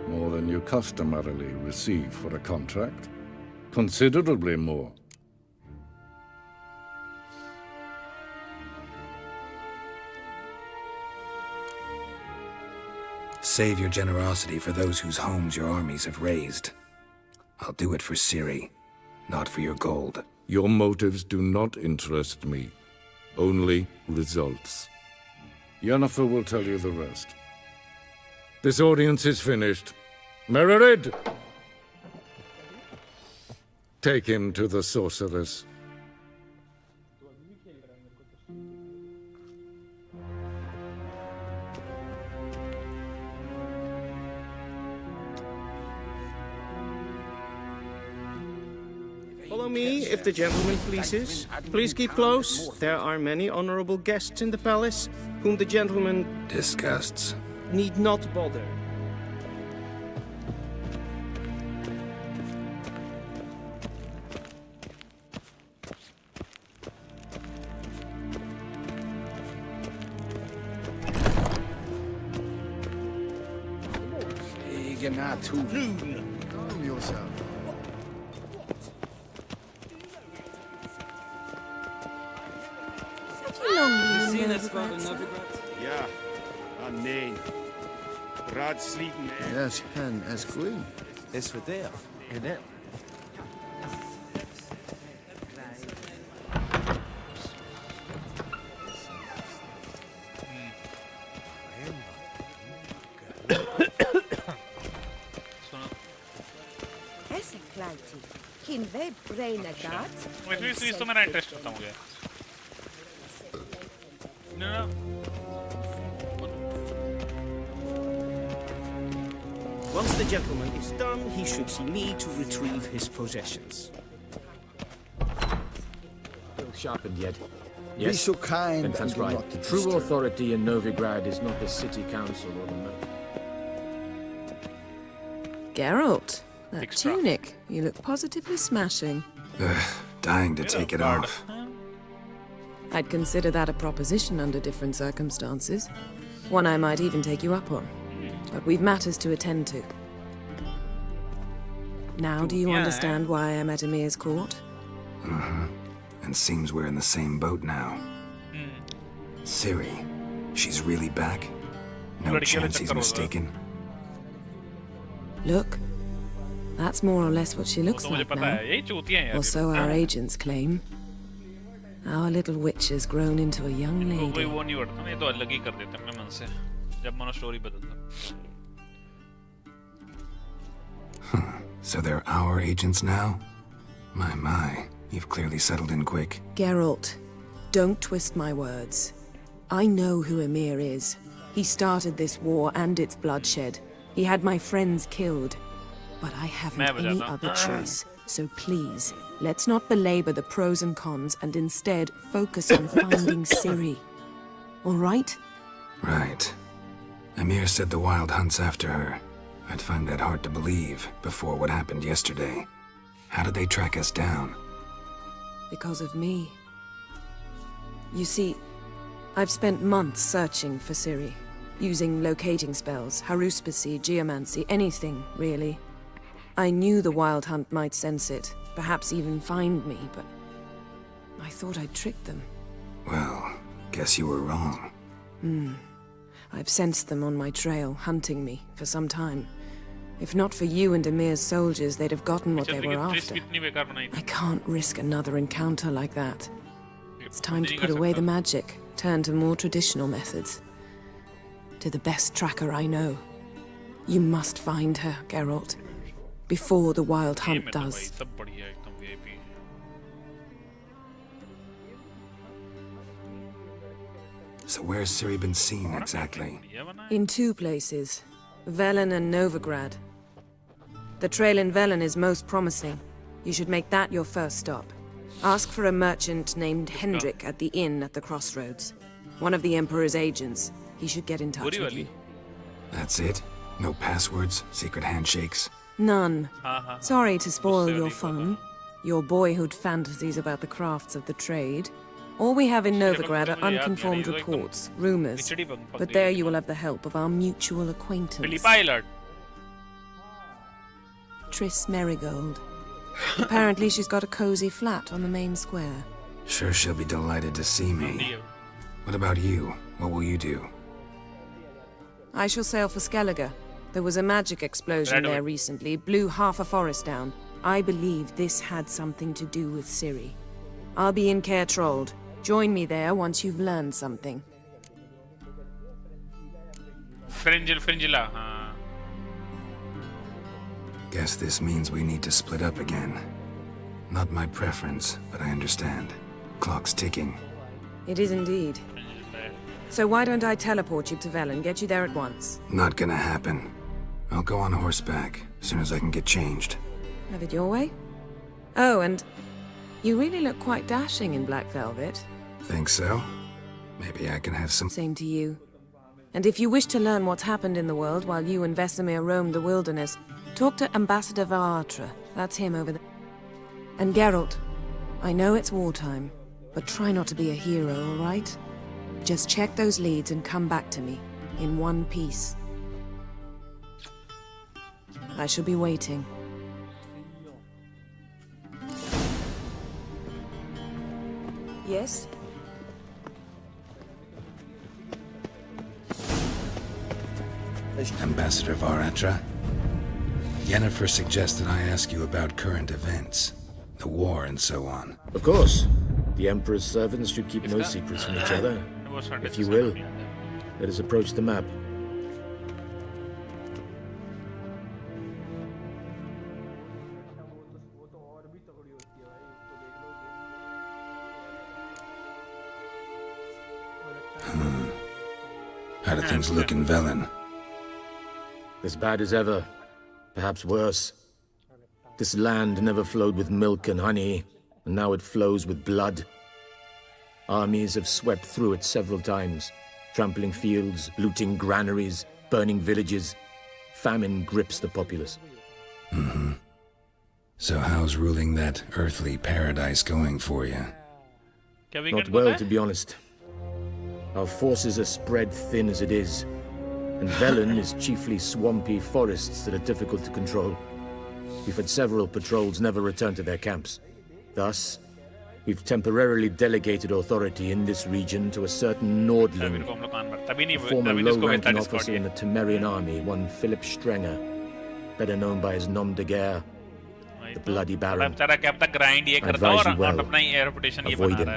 More than you customarily receive for a contract. Considerably more. Save your generosity for those whose homes your armies have razed. I'll do it for Ciri, not for your gold. Your motives do not interest me. Only results. Yennefer will tell you the rest. This audience is finished. Mererid! Take him to the sorceress. Follow me, if the gentleman pleases. Please keep close. There are many honorable guests in the palace, whom the gentleman... Disgusts. ...need not bother. Calm yourself. Ja, nee. Raadsleden. Yes, hen as queen. Is for there, innit? Esse Clytie, kin ve brain a gat? इस तो मेरा interest खत्म हो गया ना Once the gentleman is done, he should see me to retrieve his possessions. Still sharpened yet? Be so kind Then that's and do right. not The true disturb. authority in Novigrad is not the city council or the mayor. Geralt, that Extra. tunic. You look positively smashing. Dying to take it off. I'd consider that a proposition under different circumstances. One I might even take you up on. But we've matters to attend to. Now do you understand why I'm at Emir's court? Uh-huh. And seems we're in the same boat now. Ciri, she's really back? No chance he's mistaken? Look, that's more or less what she looks तो मुझे like पता now. है यही चूतियां हैं यार Or so our agents claim. Our little witch has grown into a young कोई lady. वो नहीं उड़ता ये तो अलग ही कर देते हैं अपने मन से जब मनो स्टोरी बदलता So they're our agents now? My, you've clearly settled in quick. Geralt, don't twist my words. I know who Emir is. He started this war and its bloodshed. He had my friends killed. But I haven't any other choice. So please, let's not belabor the pros and cons and instead focus on finding Ciri. All right? Right. Emir said the Wild Hunt's after her. I'd find that hard to believe before what happened yesterday. How did they track us down? Because of me. You see, I've spent months searching for Ciri, using locating spells, haruspicy, geomancy, anything, really. I knew the Wild Hunt might sense it, perhaps even find me, but I thought I'd tricked them. Well, Guess you were wrong. I've sensed them on my trail, hunting me, for some time. If not for you and Emir's soldiers, they'd have gotten what they were after. I can't risk another encounter like that. It's time to put away the magic, turn to more traditional methods. To the best tracker I know. You must find her, Geralt, before the Wild Hunt does. So where's Ciri been seen exactly? In two places, Velen and Novigrad. The trail in Velen is most promising. You should make that your first stop. Ask for a merchant named Hendrik at the inn at the crossroads. One of the Emperor's agents. He should get in touch with you. That's it? No passwords? Secret handshakes? None. Sorry to spoil your fun. Your boyhood fantasies about the crafts of the trade. All we have in Novigrad are unconfirmed reports, rumors. But there you will have the help of our mutual acquaintance. Triss Merigold. Apparently she's got a cozy flat on the main square. Sure she'll be delighted to see me. What about you? What will you do? I shall sail for Skellige. There was a magic explosion there recently, blew half a forest down. I believe this had something to do with Ciri. I'll be in Caer Trolde. Join me there once you've learned something. Fringilla. Guess this means we need to split up again. Not my preference, but I understand. Clock's ticking. It is indeed. So why don't I teleport you to Velen, get you there at once? Not gonna happen. I'll go on horseback, as soon as I can get changed. Have it your way? Oh, and you really look quite dashing in black velvet. Think so? Maybe I can have some... Same to you. And if you wish to learn what's happened in the world while you and Vesemir roamed the wilderness, talk to Ambassador Varatra. That's him over there. And Geralt, I know it's wartime, but try not to be a hero, all right? Just check those leads and come back to me, in one piece. I shall be waiting. Yes? Ambassador Varatra? Yennefer suggested I ask you about current events, the war and so on. Of course. The Emperor's servants should keep no secrets from each other. If you will, let us approach the map. How do things look in Velen? As bad as ever. Perhaps worse. This land never flowed with milk and honey, and now it flows with blood. Armies have swept through it several times, trampling fields, looting granaries, burning villages. Famine grips the populace. So how's ruling that earthly paradise going for you? Not well, to be honest. Our forces are spread thin as it is, and Velen is chiefly swampy forests that are difficult to control. We've had several patrols never return to their camps. Thus, we've temporarily delegated authority in this region to a certain Nordling, a former low-ranking officer in the Temerian army, one Philip Strenger, better known by his nom de guerre, the Bloody Baron. I advise you well, avoid him.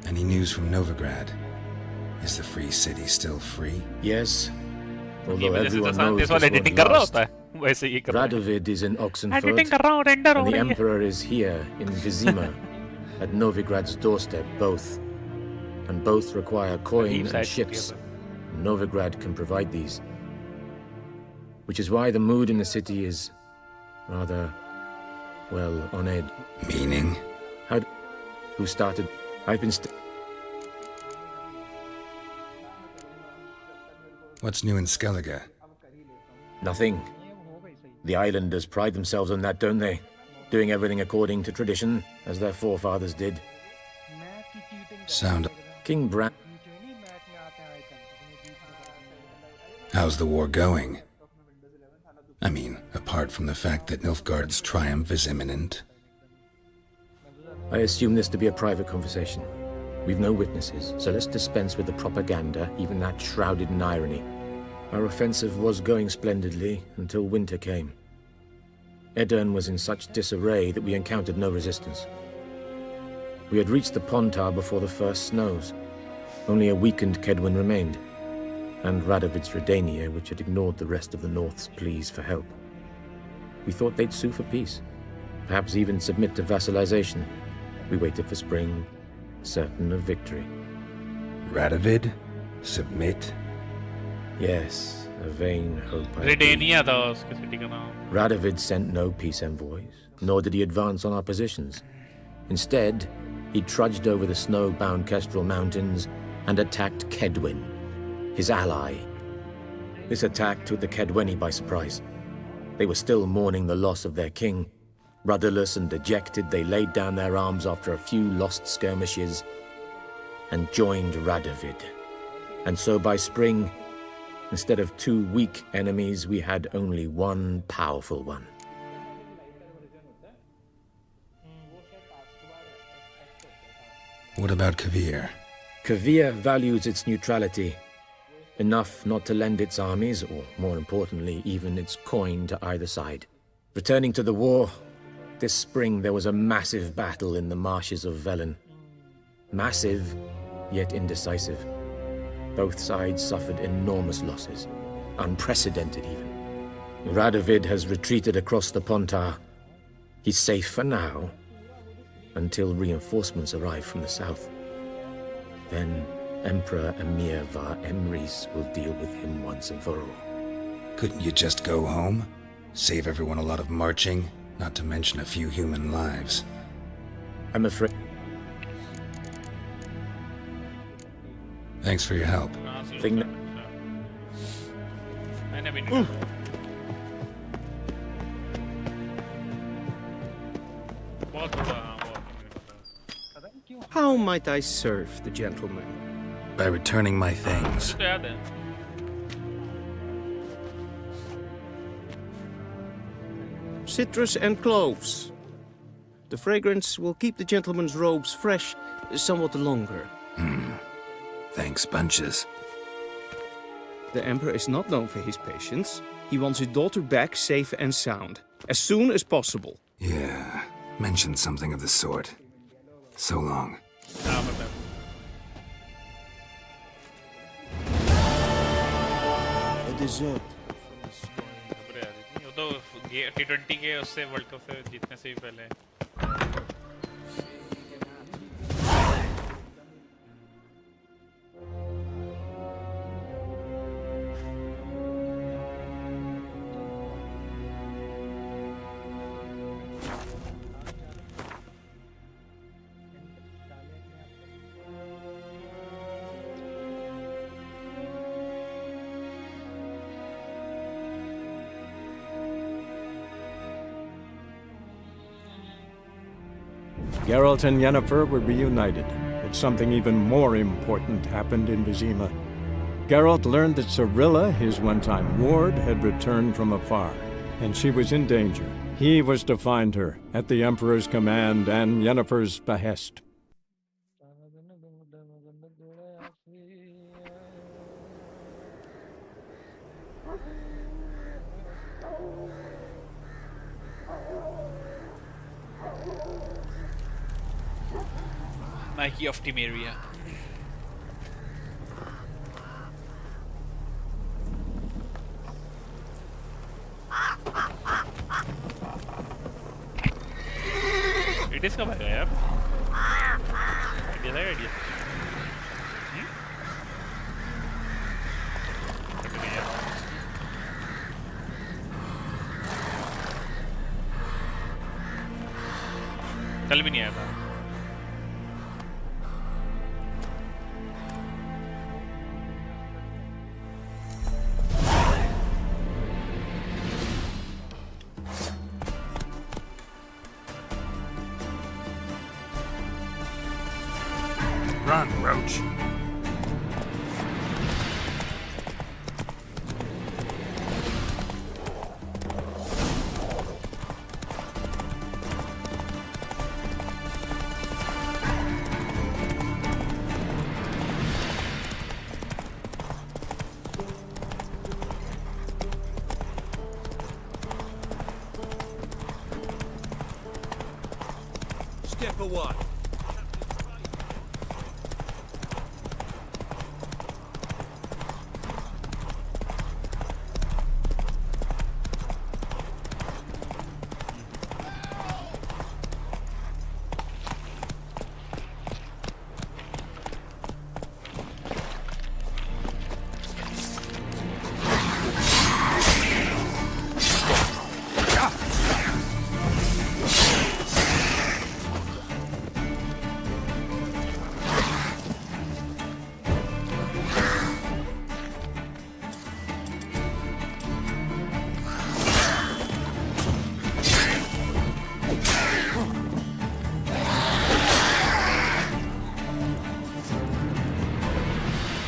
Any news from Novigrad? Is the free city still free? Yes, although everyone knows this was lost. Radovid is in Oxenfurt, and the Emperor is here in Vizima, at Novigrad's doorstep, both. And both require coin and ships. Novigrad can provide these. Which is why the mood in the city is rather, well, on edge. Meaning? Who started? I've been What's new in Skellige? Nothing. The islanders pride themselves on that, don't they? Doing everything according to tradition, as their forefathers did. Sound... King Bran... How's the war going? I mean, apart from the fact that Nilfgaard's triumph is imminent. I assume this to be a private conversation. We've no witnesses, so let's dispense with the propaganda, even that shrouded in irony. Our offensive was going splendidly until winter came. Edirn was in such disarray that we encountered no resistance. We had reached the Pontar before the first snows. Only a weakened Kedwen remained, and Radovid's Redania, which had ignored the rest of the North's pleas for help. We thought they'd sue for peace, perhaps even submit to vassalization. We waited for spring, certain of victory. Radovid? Submit? Yes, a vain hope. Redania था उसके city का नाम. Radovid sent no peace envoys, nor did he advance on our positions. Instead, he trudged over the snow-bound Kestrel Mountains and attacked Kedwen, his ally. This attack took the Kedweni by surprise. They were still mourning the loss of their king. Rudderless and dejected, they laid down their arms after a few lost skirmishes and joined Radovid. And so by spring, instead of 2 weak enemies, we had only one powerful one. What about Kavir? Kavir values its neutrality, enough not to lend its armies, or more importantly, even its coin to either side. Returning to the war, this spring there was a massive battle in the marshes of Velen. Massive, yet indecisive. Both sides suffered enormous losses, unprecedented even. Radovid has retreated across the Pontar. He's safe for now, until reinforcements arrive from the south. Then Emperor Emir var Emrys will deal with him once and for all. Couldn't you just go home? Save everyone a lot of marching, not to mention a few human lives. I'm afraid... Thanks for your help. मैंने भी नहीं. बहुत बड़ा. How might I serve the gentleman? By returning my things. तो याद है. Citrus and cloves. The fragrance will keep the gentleman's robes fresh somewhat longer. Thanks, bunches. The Emperor is not known for his patience. He wants his daughter back safe and sound, as soon as possible. Yeah, mentioned something of the sort. So long. A dessert. वो तो T20 के उससे world cup से जीतने से ही पहले. Geralt and Yennefer were reunited, but something even more important happened in Vizima. Geralt learned that Cirilla, his one-time ward, had returned from afar, and she was in danger. He was to find her, at the Emperor's command and Yennefer's behest. Nike of Temeria. It is कब आएगा यार? Idea है idea. कल भी नहीं आया था. Run, Roach. here for what?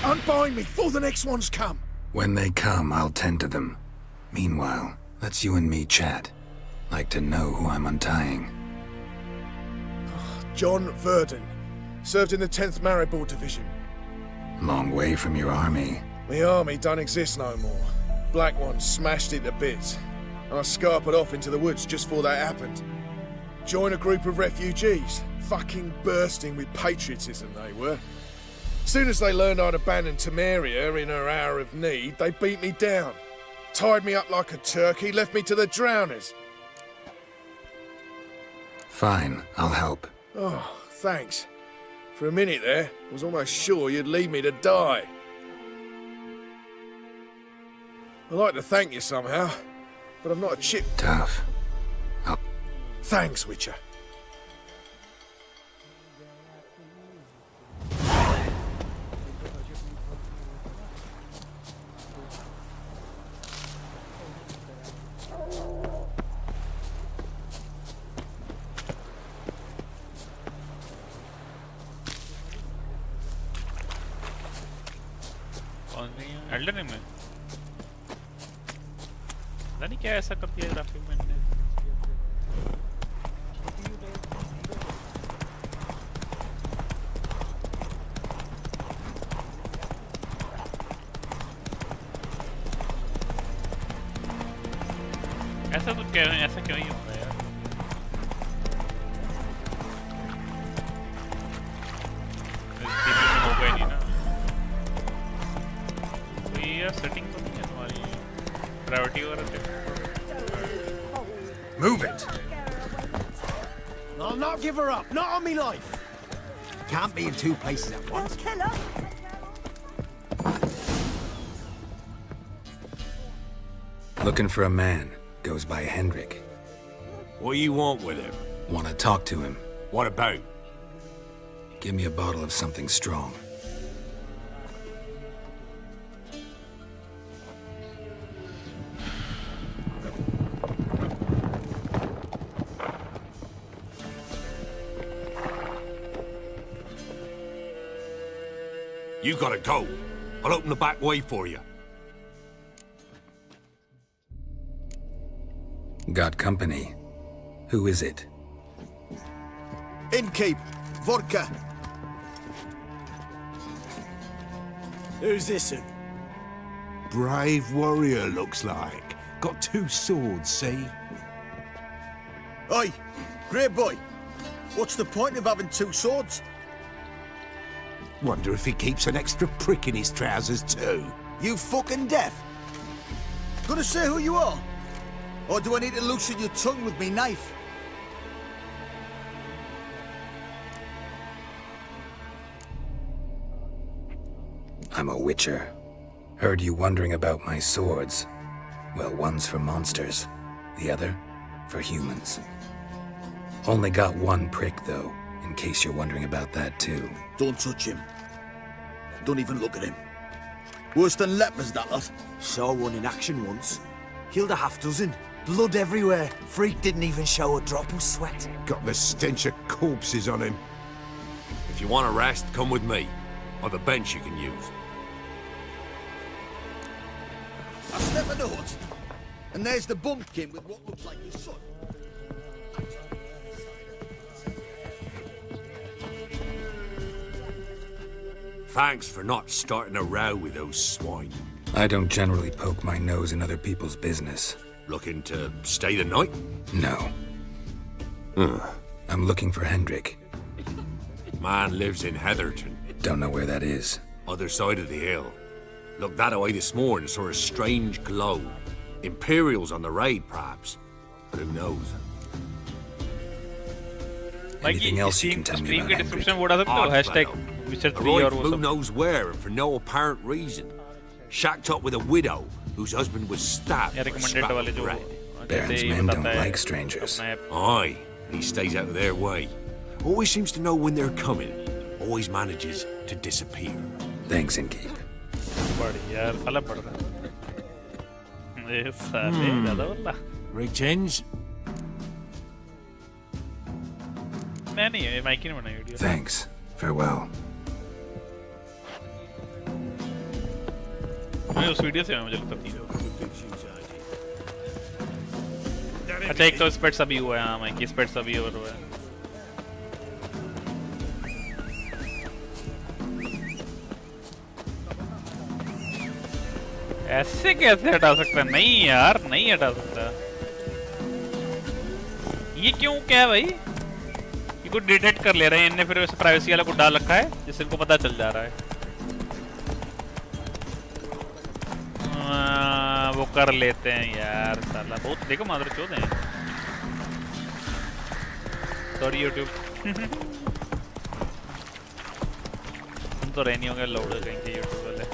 Unbind me before the next ones come. When they come, I'll tend to them. Meanwhile, let's you and me chat. Like to know who I'm untying. John Verdon. Served in the 10th Maribor Division. Long way from your army. My army don't exist no more. Black Ones smashed it to bits. And I scarpered off into the woods just before that happened. Joined a group of refugees. Fucking bursting with patriotism they were. Soon as they learned I'd abandoned Temeria in her hour of need, they beat me down. Tied me up like a turkey, left me to the drowners. Fine, I'll help. Oh, thanks. For a minute there, I was almost sure you'd leave me to die. I'd like to thank you somehow, but I'm not a chip. Tough. Thanks, Witcher. Elden में पता नहीं क्या ऐसा कर दिया graphic में ने ऐसा तो क्या ऐसा क्यों ही होता है यार होगा ही नहीं ना सेटिंग तो नहीं है तुम्हारी प्रायोरिटी वगैरह से Move it. I'll not give her up. Not on me life. Can't be in two places at once. Looking for a man. Goes by Hendrik. What do you want with him? Want to talk to him. What about? Give me a bottle of something strong. You gotta go. I'll open the back way for you. Got company. Who is it? Innkeep. Vodka. Who's this? Brave warrior, looks like. Got 2 swords, see? Oi, grey boy. What's the point of having 2 swords? Wonder if he keeps an extra prick in his trousers too. You fucking deaf? Gonna say who you are? Or do I need to loosen your tongue with me knife? I'm a witcher. Heard you wondering about my swords. Well, one's for monsters, the other for humans. Only got 1 prick, though, in case you're wondering about that, too. Don't touch him. Don't even look at him. Worse than lepers, that lot. Saw one in action once. Killed a half-dozen. Blood everywhere. Freak didn't even show a drop of sweat. Got the stench of corpses on him. If you want a rest, come with me. I've a bench you can use. I step in the hut, and there's the bumpkin with what looks like his son. Thanks for not starting a row with those swine. I don't generally poke my nose in other people's business. Looking to stay the night? No. I'm looking for Hendrik. Man lives in Heatherton. Don't know where that is. Other side of the hill. Looked that away this morning, saw a strange glow. Imperials on the raid, perhaps. But who knows? Anything else you can tell me about Hendrik? Odd fellow. Witcher 3 Arrived और वो who सब knows where and for no apparent reason. Shacked up with a widow whose husband was stabbed या for a recommended scrap वाले of जो bread. Baron's men don't like strangers. Aye, he stays out of their way. Always seems to know when they're coming. Always manages to disappear. Thanks, Inkeep. बढ़िया यार साला पड़ रहा है ये साले ज़्यादा बोला Rig change? मैं नहीं है माइक ही नहीं बनाई वीडियो Thanks. Farewell. मैं उस वीडियो से मुझे लगता थी अच्छा एक तो स्पेट्स अभी हुआ है हाँ माइक की स्पेट्स अभी और हुआ है ऐसे कैसे हटा सकता है नहीं यार नहीं हटा सकता ये क्यों क्या है भाई ये कुछ डिटेक्ट कर ले रहे हैं इनने फिर वैसे प्राइवेसी वाला कुछ डाल रखा है जिससे इनको पता चल जा रहा है वो कर लेते हैं यार साला बहुत देखो मादरचोद हैं सॉरी यूट्यूब तुम तो रहनी होंगे लोड कहीं यूट्यूब वाले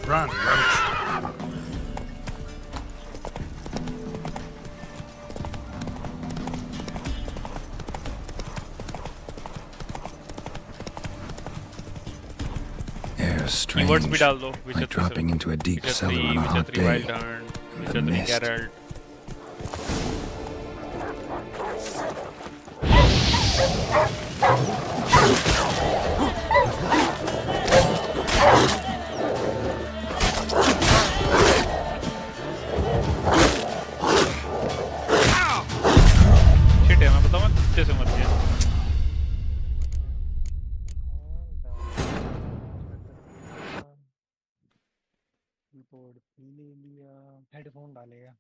Run, roach. Air strange. Keywords भी डाल दो Like dropping into a deep cellar on a hot day. Witcher 3 mist. Geralt Shit है मैं बताऊँ मैं कुत्ते से मर गया हेडफोन डालेगा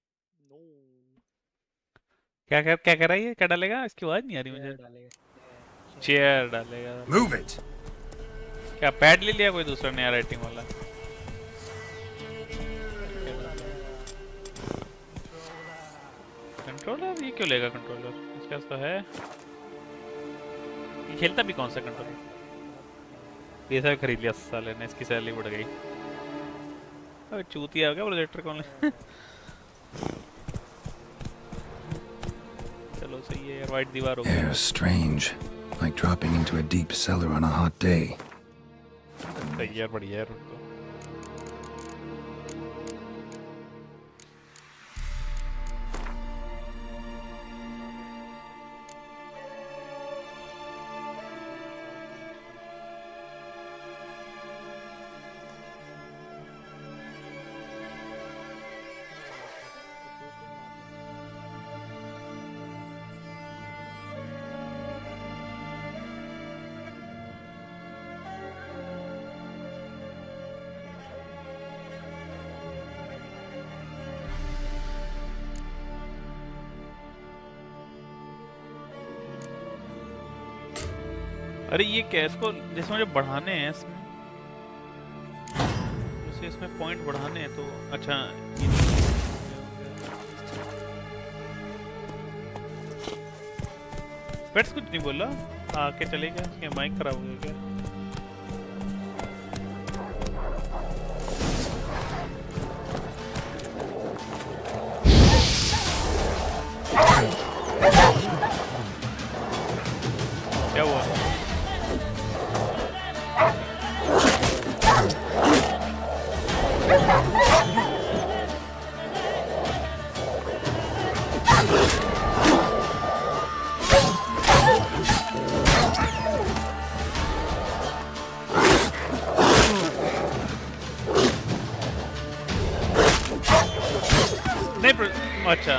क्या कर रहा है ये क्या डालेगा इसकी आवाज नहीं आ रही मुझे चेयर डालेगा Move it. क्या पैड ले लिया कोई दूसरा नया राइटिंग वाला कंट्रोलर ये क्यों लेगा कंट्रोलर इसके पास तो है ये खेलता भी कौन सा कंट्रोलर ये सब खरीद लिया साले ने इसकी सैलरी बढ़ गई अबे चूतिया हो गया प्रोजेक्टर कौन ले चलो सही है यार वाइट दीवार हो गई Air strange. Like dropping into a deep cellar on a hot day. सही यार बढ़िया यार तो अरे ये क्या इसको जैसे मुझे बढ़ाने हैं इसमें जैसे इसमें पॉइंट बढ़ाने हैं तो अच्छा पेट्स कुछ नहीं बोला आके चले गया इसके माइक खराब हो गया क्या हुआ अच्छा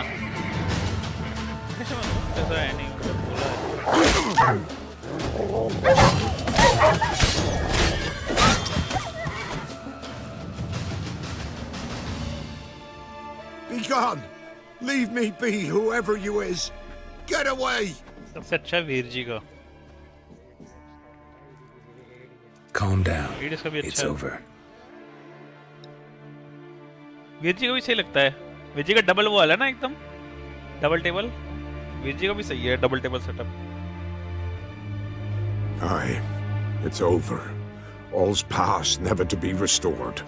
ऐसा है नहीं मुझे बोला है। Be gone! Leave me be, whoever you is! Get away! सबसे अच्छा वीर जी का Calm down. वीर इसका भी It's अच्छा है। over. वीर जी का भी सही लगता है। वीर जी का डबल वो वाला है ना एकदम डबल टेबल। वीर जी का भी सही है double table setup. Aye, it's over. All's past, never to be restored.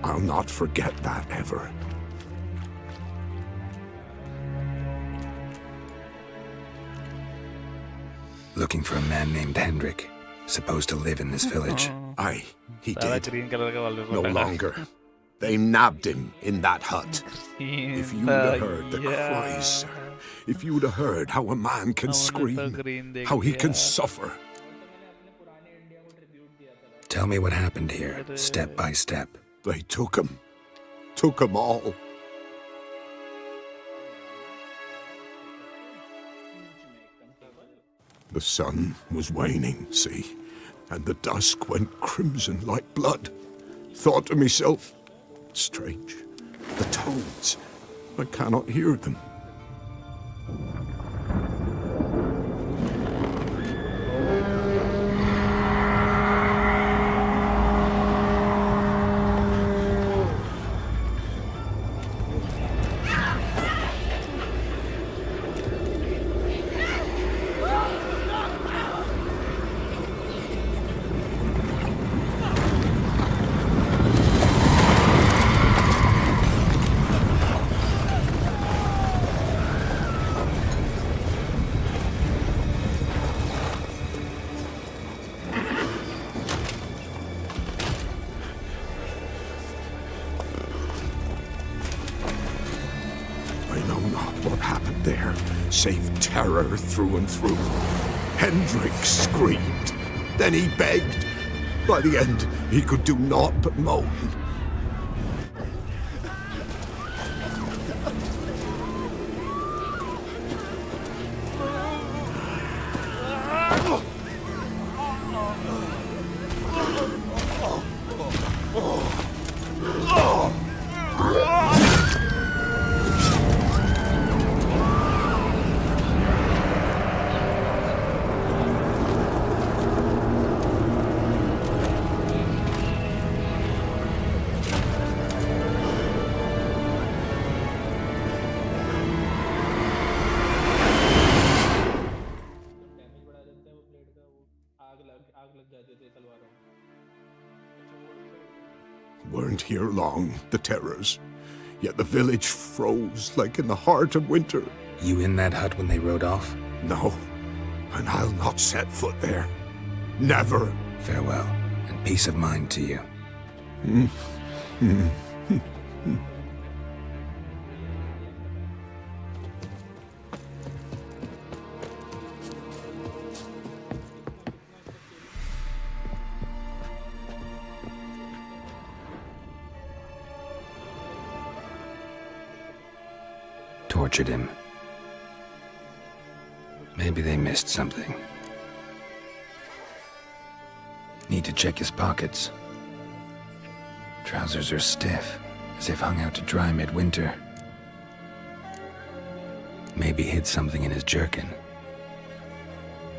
I'll not forget that ever. Looking for a man named Hendrik, supposed to live in this village. Aye, he सारा did. Green colour का wallpaper No लगा है। longer. They nabbed him in that hut. If you'd have heard the Yeah. cries, sir. If you'd have heard how a man can हमने तो scream, green देख how he लिया। can suffer. Tell me what happened here, step by step. They took him. Took him all. The sun was waning, see, and the dusk went crimson like blood. Thought to myself, strange, the toads, I cannot hear them. I know not what happened there, save terror through and through. Hendrik screamed. Then he begged. By the end, he could do naught but moan. Weren't here long, the terrors. Yet the village froze like in the heart of winter. You in that hut when they rode off? No, and I'll not set foot there. Never. Farewell, and peace of mind to you. Tortured him. Maybe they missed something. Need to check his pockets. Trousers are stiff, as if hung out to dry midwinter. Maybe hid something in his jerkin.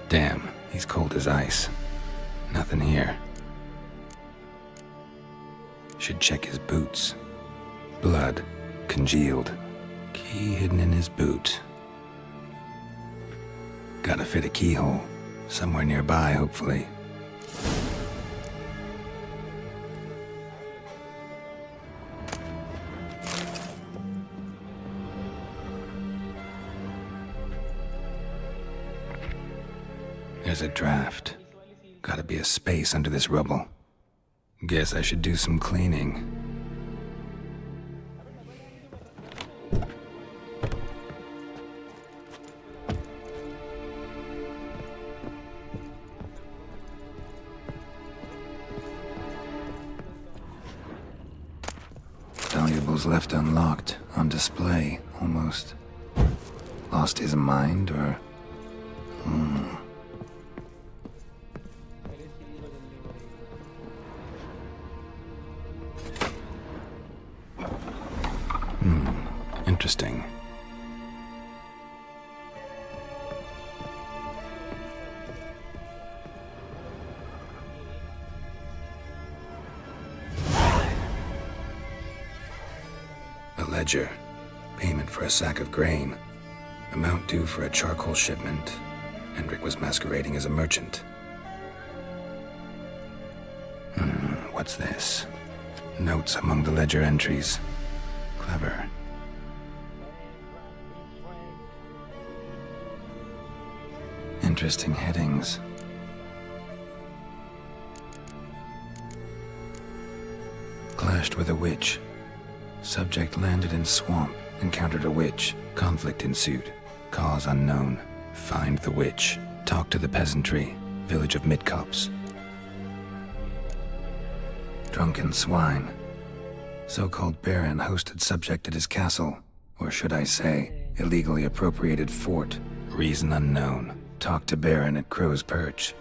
Damn, he's cold as ice. Nothing here. Should check his boots. Blood, congealed. Key hidden in his boot. Gotta fit a keyhole. Somewhere nearby, hopefully. There's a draft. Gotta be a space under this rubble. Guess I should do some cleaning. Valuables left unlocked, on display, almost. Lost his mind, or... Interesting. A ledger. Payment for a sack of grain. Amount due for a charcoal shipment. Hendrik was masquerading as a merchant. What's this? Notes among the ledger entries. Clever. Interesting headings. Clashed with a witch. Subject landed in swamp, encountered a witch. Conflict ensued. Cause unknown. Find the witch. Talk to the peasantry. Village of Midcopse. Drunken swine. So-called baron hosted subject at his castle. Or should I say, illegally appropriated fort. Reason unknown. Talk to baron at Crow's Perch.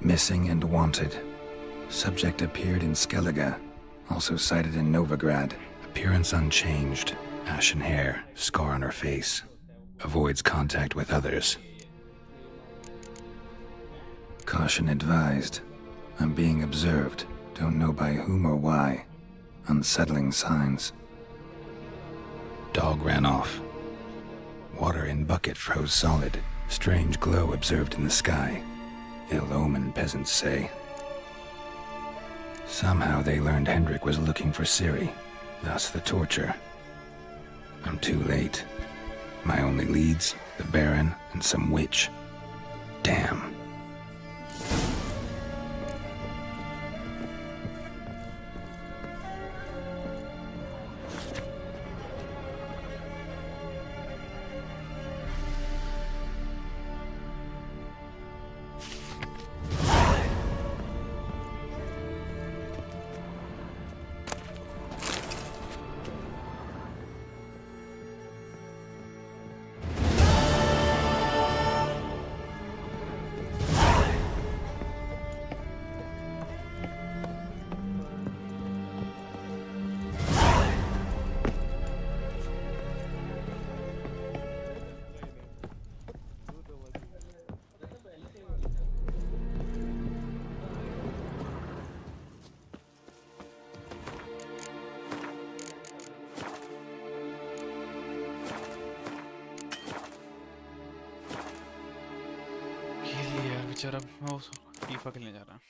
Missing and wanted. Subject appeared in Skellige. Also sighted in Novigrad. Appearance unchanged. Ashen hair, scar on her face. Avoids contact with others. Caution advised. I'm being observed. Don't know by whom or why. Unsettling signs. Dog ran off. Water in bucket froze solid. Strange glow observed in the sky. Ill omen, peasants say. Somehow they learned Hendrik was looking for Ciri. Thus the torture. I'm too late. My only leads, the Baron and some witch. Damn. बेचारा वो FIFA खेलने जा रहा है।